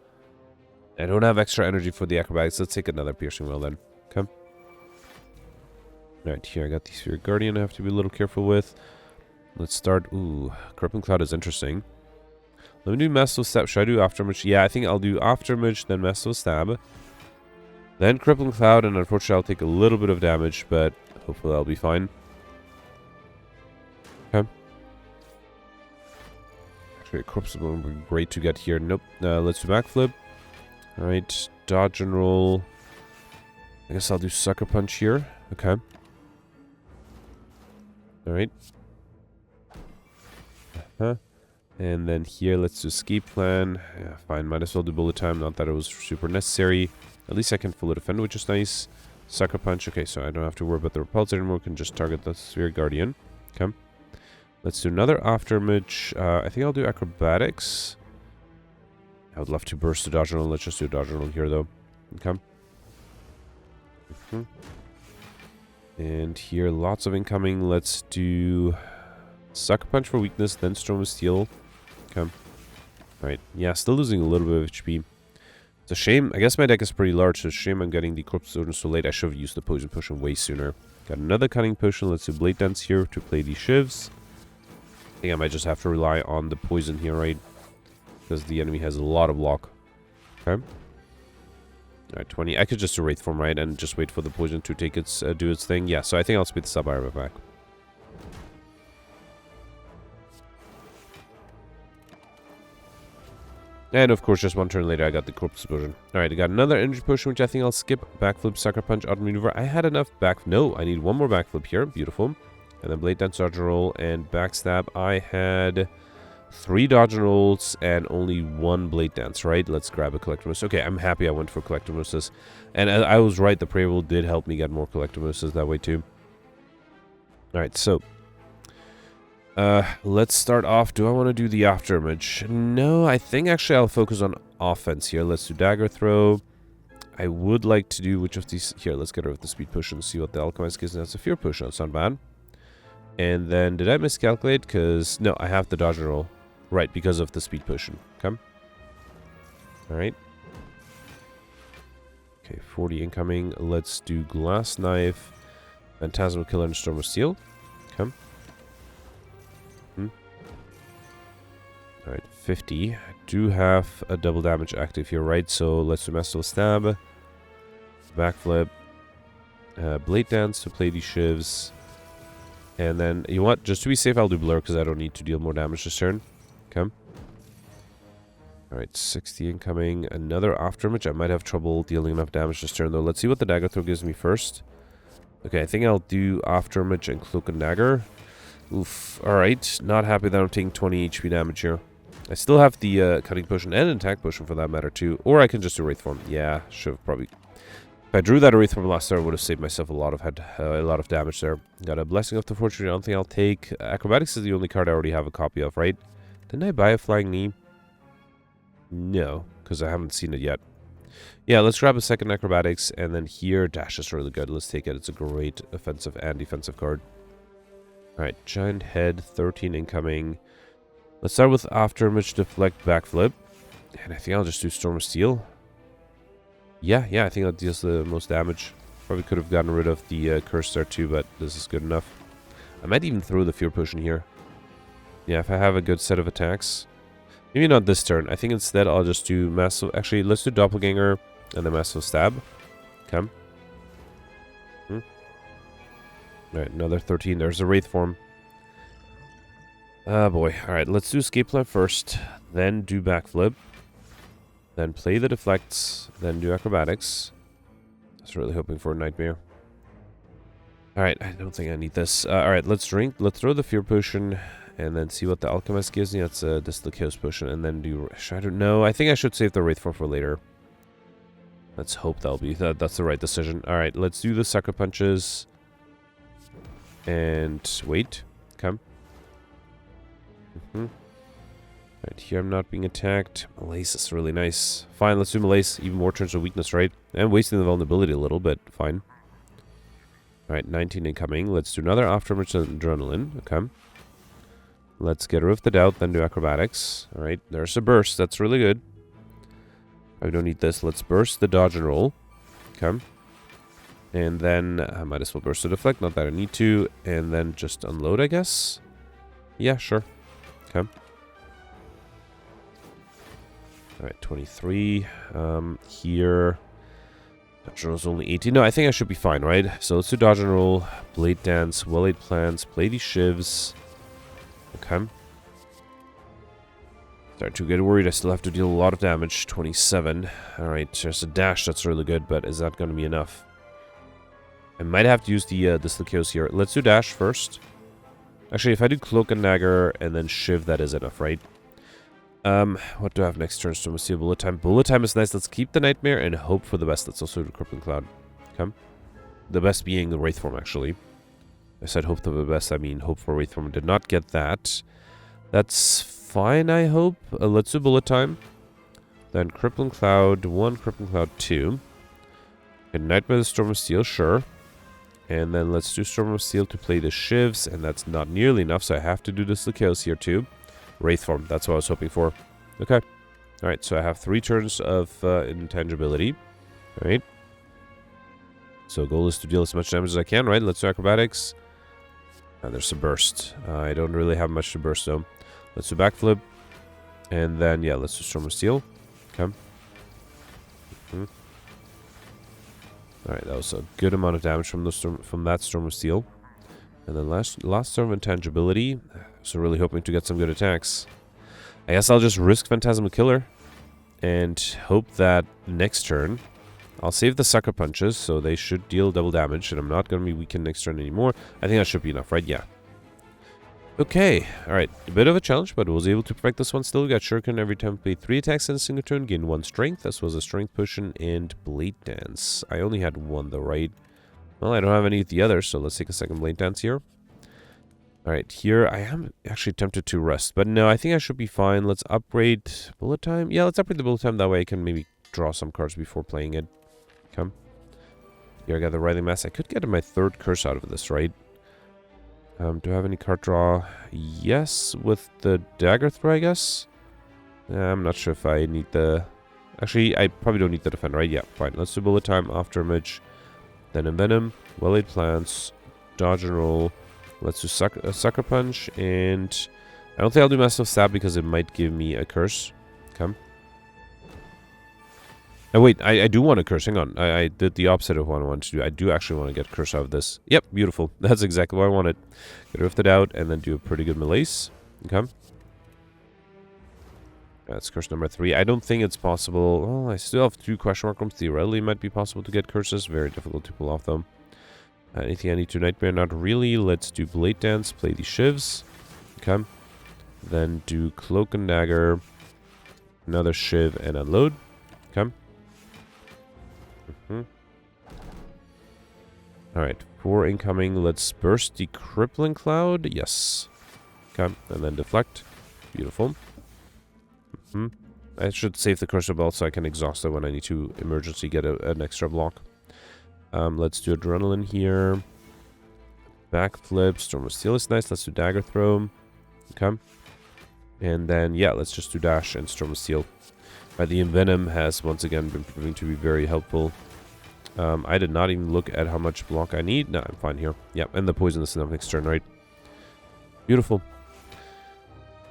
I don't have extra energy for the Acrobatics. Let's take another Piercing Whale then. Okay. Alright, here I got the Sphere Guardian I have to be a little careful with. Let's start... Ooh, Crippling Cloud is interesting. Let me do Masterful Stab. Should I do Afterimage? Yeah, I think I'll do Afterimage, then Masterful Stab. Then Crippling Cloud, and unfortunately I'll take a little bit of damage, but hopefully I'll be fine. Okay. Actually, a Corpse would be great to get here. Nope. Let's do Backflip. Alright, Dodge and Roll. I guess I'll do Sucker Punch here. Okay. Alright. And then here, let's do Escape Plan. Yeah, fine. Might as well do Bullet Time. Not that it was super necessary. At least I can fully defend, which is nice. Sucker Punch. Okay, so I don't have to worry about the repulse anymore. Can just target the Sphere Guardian. Okay. Let's do another Afterimage. I think I'll do Acrobatics. I would love to burst the Dodge Roll. Let's just do a Dodge Roll here, though. Okay. And here, lots of incoming. Let's do Sucker Punch for weakness, then Storm of Steel. Okay. Alright. Yeah, still losing a little bit of HP. It's a shame. I guess my deck is pretty large, so it's a shame I'm getting the Corpse Explosion so late. I should have used the Poison Potion way sooner. Got another Cunning Potion. Let's do Blade Dance here to play the Shivs. I think I might just have to rely on the Poison here, right? Because the enemy has a lot of block. Okay. Alright, 20. I could just do Wraith form, right? And just wait for the Poison to take its do its thing. Yeah, so I think I'll speed the Spire back. And of course, just one turn later, I got the Corpse Explosion. Alright, I got another Energy Potion, which I think I'll skip. Backflip, Sucker Punch, Auto Maneuver. I had enough back... No, I need one more Backflip here. Beautiful. And then Blade Dance, Dodge Roll, and Backstab. I had 3 Dodge Rolls and only 1 Blade Dance, right? Let's grab a Collectimus. Okay, I'm happy I went for Collectimuses. And I was right, the Prayer Will did help me get more Collectimuses that way too. Alright, so... let's start off. Do I want to do the Afterimage? No, I think actually I'll focus on offense here. Let's do Dagger Throw. I would like to do which of these... Here, let's get rid of the Speed Push and see what the Alchemist gives. That's a Fear Push. That's not bad. And then, did I miscalculate? Because, no, I have the Dodge and Roll. Right, because of the Speed Potion. Come. Alright. Okay, 40 incoming. Let's do Glass Knife, Phantasmal Killer, and Storm of Steel. Come. Alright, 50. I do have a double damage active here, right? So let's do Masterful Stab, Backflip, Blade Dance to play these Shivs. And then, you know what? Just to be safe, I'll do Blur because I don't need to deal more damage this turn. Okay. Alright, 60 incoming. Another Afterimage. I might have trouble dealing enough damage this turn, though. Let's see what the Dagger Throw gives me first. Okay, I think I'll do Afterimage and Cloak and Dagger. Oof. Alright. Not happy that I'm taking 20 HP damage here. I still have the Cutting Potion and Attack Potion for that matter, too. Or I can just do Wraith Form. Yeah, should have probably... If I drew that Wraith Form last turn, I would have saved myself a lot of damage there. Got a Blessing of the Fortune. I don't think I'll take... Acrobatics is the only card I already have a copy of, right? Didn't I buy a Flying Knee? No, because I haven't seen it yet. Yeah, let's grab a second Acrobatics, and then here, Dash is really good. Let's take it. It's a great offensive and defensive card. Alright, Giant Head, 13 incoming. Let's start with Afterimage, Deflect, Backflip. And I think I'll just do Storm of Steel. Yeah, I think that deals the most damage. Probably could have gotten rid of the Curse there too, but this is good enough. I might even throw the Fear Potion here. Yeah, if I have a good set of attacks. Maybe not this turn. I think instead I'll just do Massive... Actually, let's do Doppelganger and then Massive Stab. Okay. Alright, another 13. There's a Wraith form. Ah, boy. Alright, let's do Escape Plan first. Then do Backflip. Then play the Deflects. Then do Acrobatics. I was really hoping for a Nightmare. Alright, I don't think I need this. Alright, let's drink. Let's throw the Fear Potion. And then see what the Alchemist gives me. That's this the Chaos Potion. And then do... I don't know. I think I should save the Wraith form for later. Let's hope that'll be... That's the right decision. Alright, let's do the Sucker Punches. And wait. Come. Right here, I'm not being attacked. Malaise is really nice. Fine, let's do Malaise. Even more turns of weakness, right? And wasting the vulnerability a little bit. Fine. Alright, 19 incoming. Let's do another Afterimage and Adrenaline. Okay. Let's get rid of the Doubt, then do Acrobatics. Alright, there's a Burst. That's really good. I don't need this. Let's burst the Dodge and Roll. Okay. And then I might as well burst the Deflect. Not that I need to. And then just unload, I guess. Yeah, sure. Okay. Alright, 23. Here. Dodge and Roll is only 18. No, I think I should be fine, right? So let's do Dodge and Roll. Blade Dance. Well-laid plans. Play these Shivs. Okay. Start to get worried. I still have to deal a lot of damage. 27. Alright, there's a dash. That's really good, but is that going to be enough? I might have to use the Slikios here. Let's do dash first. Actually, if I do Cloak and Dagger and then Shiv, that is enough, right? What do I have next turn? Storm of Steel, Bullet Time. Bullet Time is nice. Let's keep the Nightmare and hope for the best. Let's also do Crippling Cloud. Okay. The best being the Wraith form, actually. I said hope for the best. I mean hope for Wraith form. Did not get that. That's fine, I hope. Let's do Bullet Time. Then Crippling Cloud 1, Crippling Cloud 2. And Nightmare the Storm of Steel, sure. And then let's do Storm of Steel to play the Shivs, and that's not nearly enough, so I have to do the Slikios here too. Wraith form, that's what I was hoping for. Okay. Alright, so I have 3 turns of intangibility. Alright. So goal is to deal as much damage as I can, right? Let's do Acrobatics. And there's a burst. I don't really have much to burst though. Let's do Backflip. And then, yeah, let's do Storm of Steel. Okay. Alright, that was a good amount of damage from that Storm of Steel. And then last turn of intangibility. So really hoping to get some good attacks. I guess I'll just risk Phantasmal Killer. And hope that next turn I'll save the Sucker Punches, so they should deal double damage. And I'm not going to be weakened next turn anymore. I think that should be enough, right? Yeah. Okay, alright, a bit of a challenge, but I was able to perfect this one still. We got Shuriken every time we play 3 attacks in a single turn, gain 1 strength. This was a strength potion and Blade Dance. I only had 1 though, right? Well, I don't have any of the others, so let's take a second Blade Dance here. Alright, here I am actually tempted to rest, but no, I think I should be fine. Let's upgrade Bullet Time. Yeah, let's upgrade the Bullet Time, that way I can maybe draw some cards before playing it. Come. Here I got the Writhing Mass. I could get my 3rd curse out of this, right? Do I have any card draw? Yes, with the Dagger Throw, I guess. I'm not sure if I need the... Actually, I probably don't need the Defend, right? Yeah, fine. Let's do Bullet Time, After Image, then Envenom, Well-Laid Plants, Dodge and Roll. Let's do Sucker Punch, and I don't think I'll do Massive Stab because it might give me a curse. Come. Oh, wait, I do want a curse. Hang on. I did the opposite of what I wanted to do. I do actually want to get a curse out of this. Yep, beautiful. That's exactly what I wanted. Get Rifted out and then do a pretty good Malaise. Okay. That's curse number 3. I don't think it's possible. Well, I still have 2 question mark rooms. Theoretically, it might be possible to get curses. Very difficult to pull off, though. Anything I need to Nightmare? Not really. Let's do Blade Dance. Play the Shivs. Okay. Then do Cloak and Dagger. Another Shiv and Unload. Okay. Alright, 4 incoming. Let's burst the Crippling Cloud. Yes. Okay, and then deflect. Beautiful. I should save the Cursor Belt so I can exhaust it when I need to emergency get an extra block. Let's do Adrenaline here. Backflip. Storm of Steel is nice. Let's do Dagger Throw. Okay. And then, yeah, let's just do Dash and Storm of Steel. The Envenom has once again been proving to be very helpful. I did not even look at how much block I need. No, I'm fine here. Yep, and the poison is enough next turn, right? Beautiful.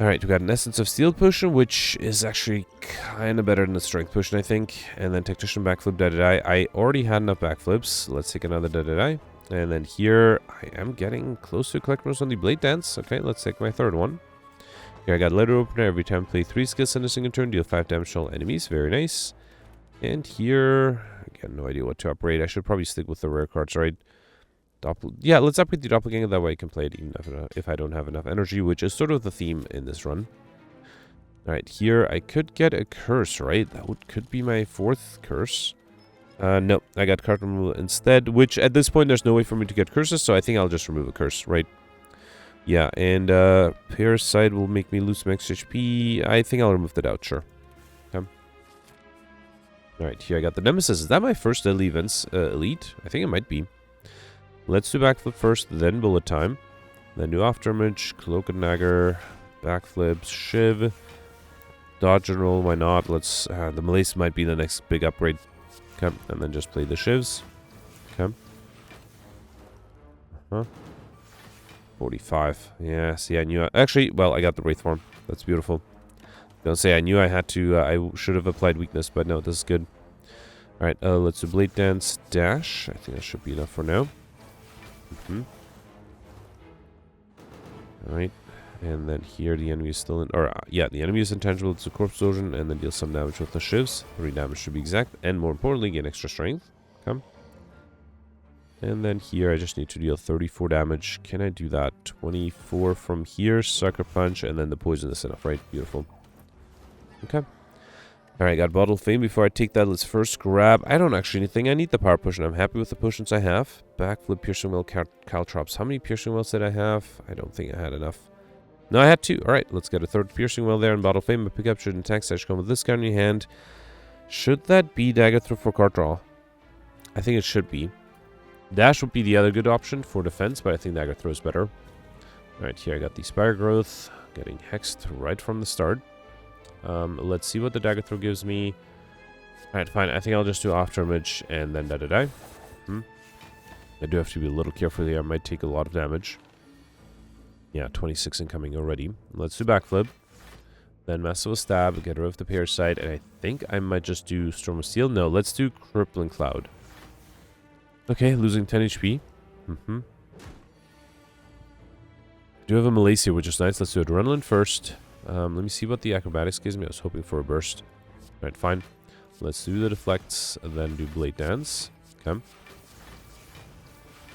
Alright, we got an Essence of Steel potion, which is actually kind of better than the Strength potion, I think. And then Tactician Backflip, Die. I already had enough backflips. Let's take another Die. And then here, I am getting close to collectibles on the Blade Dance. Okay, let's take my 3rd one. Here I got Letter Opener. Every time I play 3 skills in a single turn, deal 5 damage to all enemies. Very nice. And here, I got no idea what to upgrade. I should probably stick with the rare cards, right? Yeah, let's upgrade the Doppelganger. That way I can play it even if I don't have enough energy, which is sort of the theme in this run. Alright, here I could get a curse, right? That could be my 4th curse. No, I got card removal instead, which at this point there's no way for me to get curses, so I think I'll just remove a curse, right? Yeah, and Parasite will make me lose max HP. I think I'll remove that out, sure. Okay. Alright, here I got the Nemesis. Is that my first Deadly Events Elite? I think it might be. Let's do Backflip first, then Bullet Time. Then do Afterimage, Cloak and Dagger, Backflips, Shiv, Dodge and Roll, why not? Let's, the Malaise might be the next big upgrade. Okay, and then just play the Shivs. Okay. 45. Yeah, see, I knew actually, well, I got the Wraith form. That's beautiful. Don't say I knew I had to, I should have applied weakness, but no, this is good. Alright, let's do Blade Dance, Dash. I think that should be enough for now. Alright, and then here the enemy is still in, or yeah, the enemy is intangible. It's a Corpse Explosion, and then deal some damage with the Shivs. 3 damage to be exact, and more importantly, gain extra strength. Come. And then here, I just need to deal 34 damage. Can I do that? 24 from here, Sucker Punch, and then the poison is enough, right? Beautiful. Okay. Alright, got Bottle of Fame. Before I take that, let's first grab... I don't actually think I need the Power Potion. I'm happy with the potions I have. Backflip, Piercing Wheel, Caltrops. How many Piercing Wheels did I have? I don't think I had enough. No, I had 2. Alright, let's get a 3rd Piercing Wheel there in Bottle of Fame. A pickup should attack stage come with this guy in your hand. Should that be Dagger Throw for card draw? I think it should be. Dash would be the other good option for defense, but I think Dagger Throw is better. Alright, here I got the Spire Growth. Getting hexed right from the start. Let's see what the Dagger Throw gives me. Alright, fine. I think I'll just do Afterimage and then die. I do have to be a little careful here. I might take a lot of damage. Yeah, 26 incoming already. Let's do Backflip. Then Massive Stab, get rid of the Parasite, and I think I might just do Storm of Steel. No, let's do Crippling Cloud. Okay, losing 10 HP. Do have a Malaise here, which is nice. Let's do Adrenaline first. Let me see what the Acrobatics gives me. I was hoping for a burst. Alright, fine. Let's do the Deflects, and then do Blade Dance. Okay.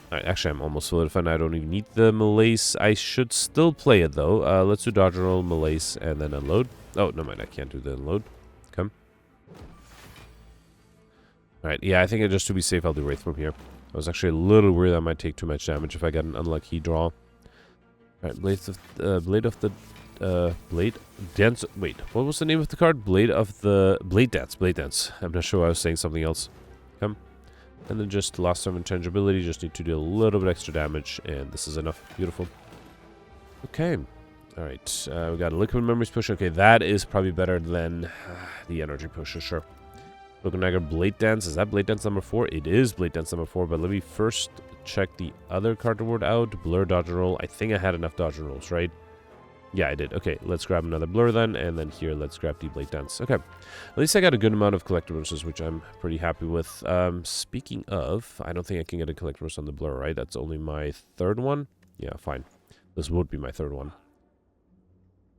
Alright, actually, I'm almost solidified. I don't even need the Malaise. I should still play it, though. Let's do Dodge Roll, Malaise, and then Unload. Oh, no mind. I can't do the Unload. Okay. Alright, yeah, I think just to be safe, I'll do Wraith from here. I was actually a little worried I might take too much damage if I get an unlucky draw. Alright, Blade Dance. Wait, what was the name of the card? Blade Dance. I'm not sure. I was saying something else. Come. And then just Lost of Intangibility. Just need to do a little bit extra damage, and this is enough. Beautiful. Okay. Alright, we got a Liquid Memories Potion. Okay, that is probably better than the Energy Potion, sure. Looking at Blade Dance. Is that Blade Dance number 4? It is Blade Dance number 4, but let me first check the other card reward out. Blur, Dodge and Roll. I think I had enough Dodge and Rolls, right? Yeah, I did. Okay, let's grab another Blur then, and then here, let's grab the Blade Dance. Okay, at least I got a good amount of collectibles, which I'm pretty happy with. Speaking of, I don't think I can get a collectibles on the Blur, right? That's only my 3rd one? Yeah, fine. This would be my 3rd one.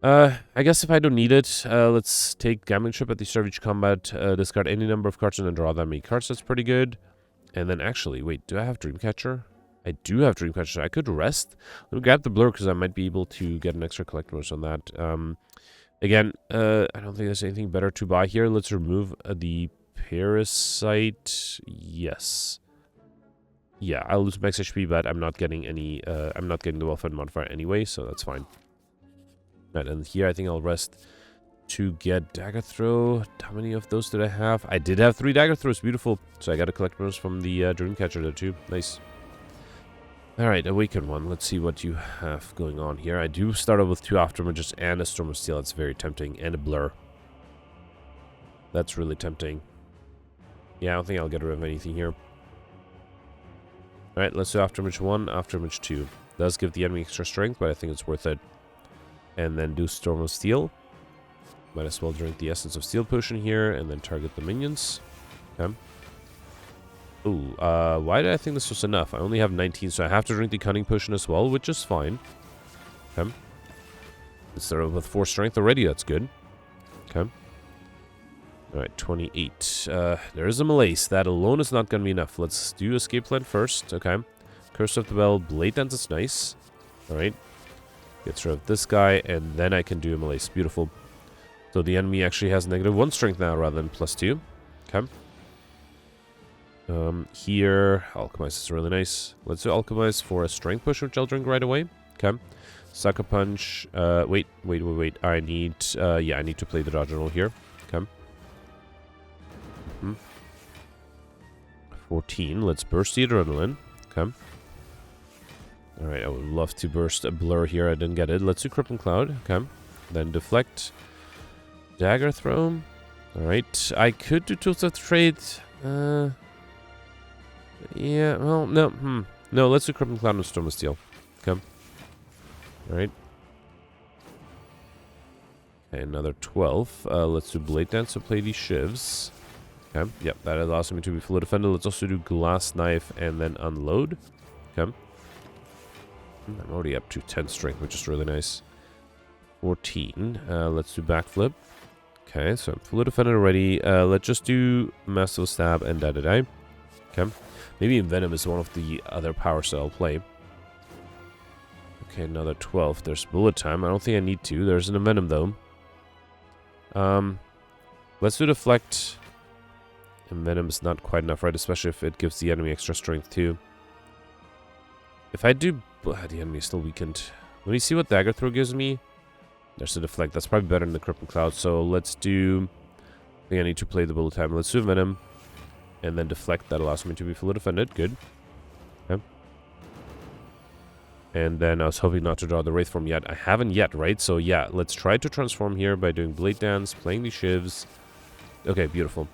I guess if I don't need it, let's take Gambling Trip at the start of each combat, discard any number of cards and then draw that many cards. That's pretty good. And then actually, wait, do I have Dreamcatcher? I do have Dreamcatcher. I could rest. Let me grab the Blur because I might be able to get an extra collectibles on that. Again, I don't think there's anything better to buy here. Let's remove the Parasite. Yes. Yeah, I'll lose max HP, but I'm not getting any. I'm not getting the Welfare modifier anyway, so that's fine. Right, and here I think I'll rest to get Dagger Throw. How many of those did I have? I did have 3 Dagger Throws. Beautiful. So I got a collectibles from the Dreamcatcher there too. Nice. Alright, Awaken one. Let's see what you have going on here. I do start off with 2 Afterimages and a Storm of Steel. That's very tempting. And a Blur. That's really tempting. Yeah, I don't think I'll get rid of anything here. Alright, let's do Afterimage 1, Afterimage 2. Does give the enemy extra strength, but I think it's worth it. And then do Storm of Steel. Might as well drink the Essence of Steel potion here, and then target the minions. Okay. Ooh, why did I think this was enough? I only have 19, so I have to drink the Cunning potion as well, which is fine. Okay. Let's start with 4 strength already, that's good. Okay. Alright, 28. There is a Malaise. That alone is not going to be enough. Let's do Escape Plan first. Okay. Curse of the Bell. Blade Dance is nice. Alright. Gets rid of this guy, and then I can do a Malaise. Beautiful. So the enemy actually has -1 strength now rather than +2. Okay. Here, Alchemize is really nice. Let's do Alchemize for a strength push, which I'll drink right away. Okay. Sucker Punch. Wait. I need, yeah, I need to play the Dodge and Roll here. Okay. 14. Let's burst the Adrenaline. Okay. Alright, I would love to burst a Blur here. I didn't get it. Let's do Crippling Cloud. Okay. Then Deflect. Dagger Throw. Alright. I could do Tools of Trade. Yeah, well, no. No, let's do Crippling Cloud and Storm of Steel. Okay. Alright. Okay, another 12. Let's do Blade Dance to play these Shivs. Okay. Yep, that allows me to be fully defended. Let's also do Glass Knife and then Unload. Okay. I'm already up to 10 strength, which is really nice. 14. Let's do Backflip. Okay, so I'm fully defended already. Let's just do Massive Stab and die. Okay. Okay. Maybe Envenom is one of the other powers that I'll play. Okay, another 12. There's bullet time. I don't think I need to. There's an Envenom, though. Let's do Deflect. Envenom is not quite enough, right? Especially if it gives the enemy extra strength, too. If I do... the enemy is still weakened. Let me see what Dagger Throw gives me. There's a Deflect. That's probably better than the Crippling Cloud. So let's do... I think I need to play the bullet time. Let's do Venom. And then Deflect. That allows me to be fully defended. Good. Okay. And then I was hoping not to draw the Wraith form yet. I haven't yet, right? So yeah, let's try to transform here by doing Blade Dance, playing the Shivs. Okay, beautiful.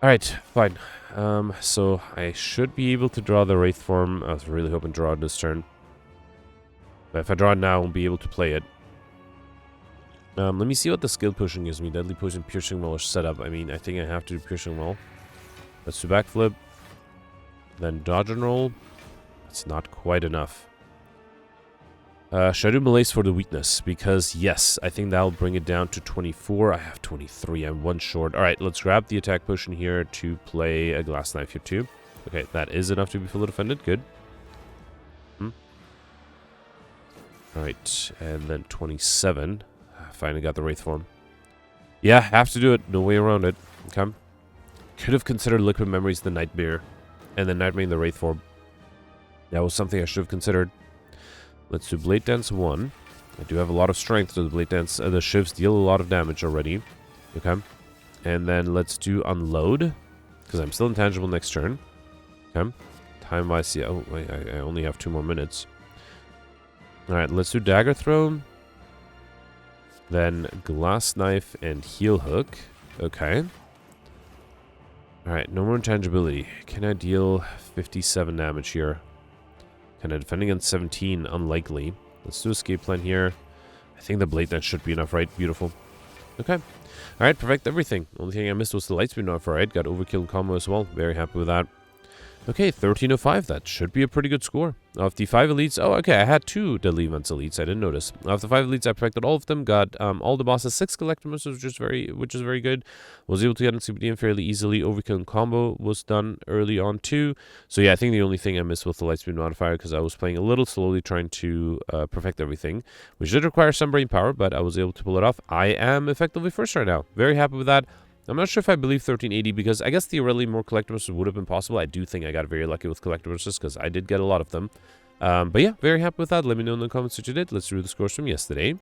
Alright, fine. So I should be able to draw the Wraith form. I was really hoping to draw it this turn. But if I draw it now, I won't be able to play it. Let me see what the skill pushing gives me. Deadly Poison, Piercing Maul, or Setup. I mean, I think I have to do Piercing Maul. Let's do Backflip. Then Dodge and Roll. That's not quite enough. Should I do Malaise for the weakness? Because, yes, I think that'll bring it down to 24. I have 23. I'm one short. Alright, let's grab the attack potion here to play a Glass Knife here, too. Okay, that is enough to be fully defended. Good. Alright, and then 27. Finally got the Wraith form. Yeah, have to do it. No way around it. Okay. Could have considered Liquid Memories the Nightmare. And then Nightmare in the Wraith form. That was something I should have considered. Let's do Blade Dance 1. I do have a lot of strength, so the Blade Dance, the Shivs deal a lot of damage already. Okay. And then let's do Unload. Because I'm still intangible next turn. Okay. Time-wise, yeah. Oh, I only have 2 more minutes. Alright, let's do Dagger Throw. Then Glass Knife and Heel Hook. Okay. Alright, no more intangibility. Can I deal 57 damage here? Can I defend against 17? Unlikely. Let's do Escape Plan here. I think the Blade Dance should be enough, right? Beautiful. Okay. Alright, perfect everything. Only thing I missed was the Lightspeed modifier, right? Got Overkill and combo as well. Very happy with that. Okay, 1305. That should be a pretty good score. Of the 5 elites... Oh, okay, I had 2 Deadly Events elites. I didn't notice. Of the 5 elites, I perfected all of them. Got all the bosses 6 collectibles, which is very good. Was able to get in CBDM fairly easily. Overkill and combo was done early on too. So yeah, I think the only thing I missed was the Lightspeed modifier because I was playing a little slowly trying to perfect everything, which did require some brain power, but I was able to pull it off. I am effectively first right now. Very happy with that. I'm not sure if I believe 1380 because I guess theoretically more collectibles would have been possible. I do think I got very lucky with collectibles because I did get a lot of them. But yeah, very happy with that. Let me know in the comments what you did. Let's do the scores from yesterday.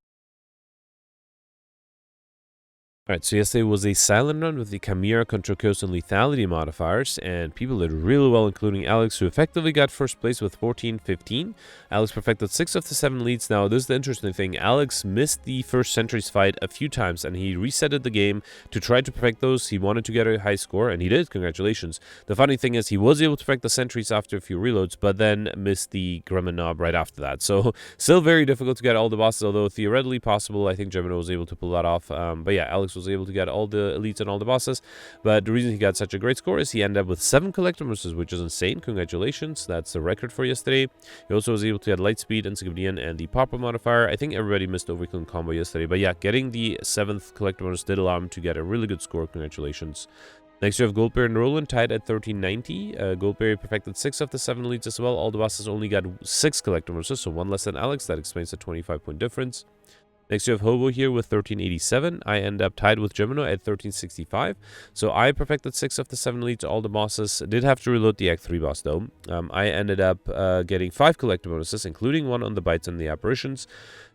Alright, so yesterday was a silent run with the Chimera, Control Coast, and Lethality modifiers, and people did really well, including Alex, who effectively got first place with 14-15. Alex perfected 6 of the 7 leads. Now, this is the interesting thing. Alex missed the first Sentries fight a few times, and he resetted the game to try to perfect those. He wanted to get a high score, and he did. Congratulations. The funny thing is, he was able to perfect the Sentries after a few reloads, but then missed the Gremlin Knob right after that. So, still very difficult to get all the bosses, although theoretically possible. I think Gemini was able to pull that off. But yeah, Alex was able to get all the elites and all the bosses, but the reason he got such a great score is he ended up with 7 collectibles, which is insane. Congratulations, that's the record for yesterday. He also was able to get Lightspeed, Encyclopedian, and the Popper modifier. I think everybody missed Overkill and combo yesterday, but yeah, getting the 7th collectibles did allow him to get a really good score. Congratulations. Next, you have Goldberry and Roland tied at 1390. Goldberry perfected 6 of the 7 elites as well. All the bosses only got 6 collectibles, so 1 less than Alex. That explains the 25-point difference. Next, you have Hobo here with 1387. I end up tied with Gemino at 1365. So I perfected 6 of the 7 elites. All the bosses did have to reload the Act 3 boss, though. I ended up getting 5 collector bonuses, including 1 on the Bites and the Apparitions.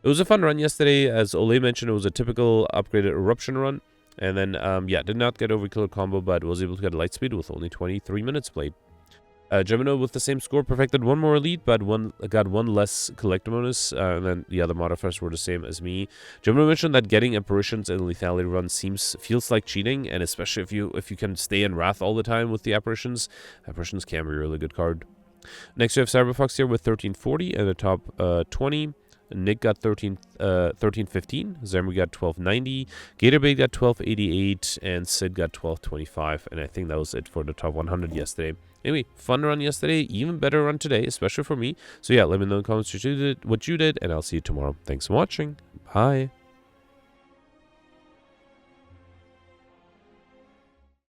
It was a fun run yesterday. As Ole mentioned, it was a typical upgraded Eruption run. And then, yeah, did not get Overkill combo, but was able to get Lightspeed with only 23 minutes played. Gemino with the same score perfected 1 more elite, but got 1 less collector bonus, and then the other modifiers were the same as me. Gemino mentioned that getting apparitions in lethality run feels like cheating, and especially if you can stay in Wrath all the time with the apparitions. Apparitions can be a really good card. Next we have Cyberfox here with 1340 and the top 20. Nick got 1315, Zemri got 1290, Gatorbait got 1288, and Sid got 1225, and I think that was it for the top 100 yesterday. Anyway, fun run yesterday, even better run today, especially for me. So yeah, let me know in the comments what you did, and I'll see you tomorrow. Thanks for watching. Bye.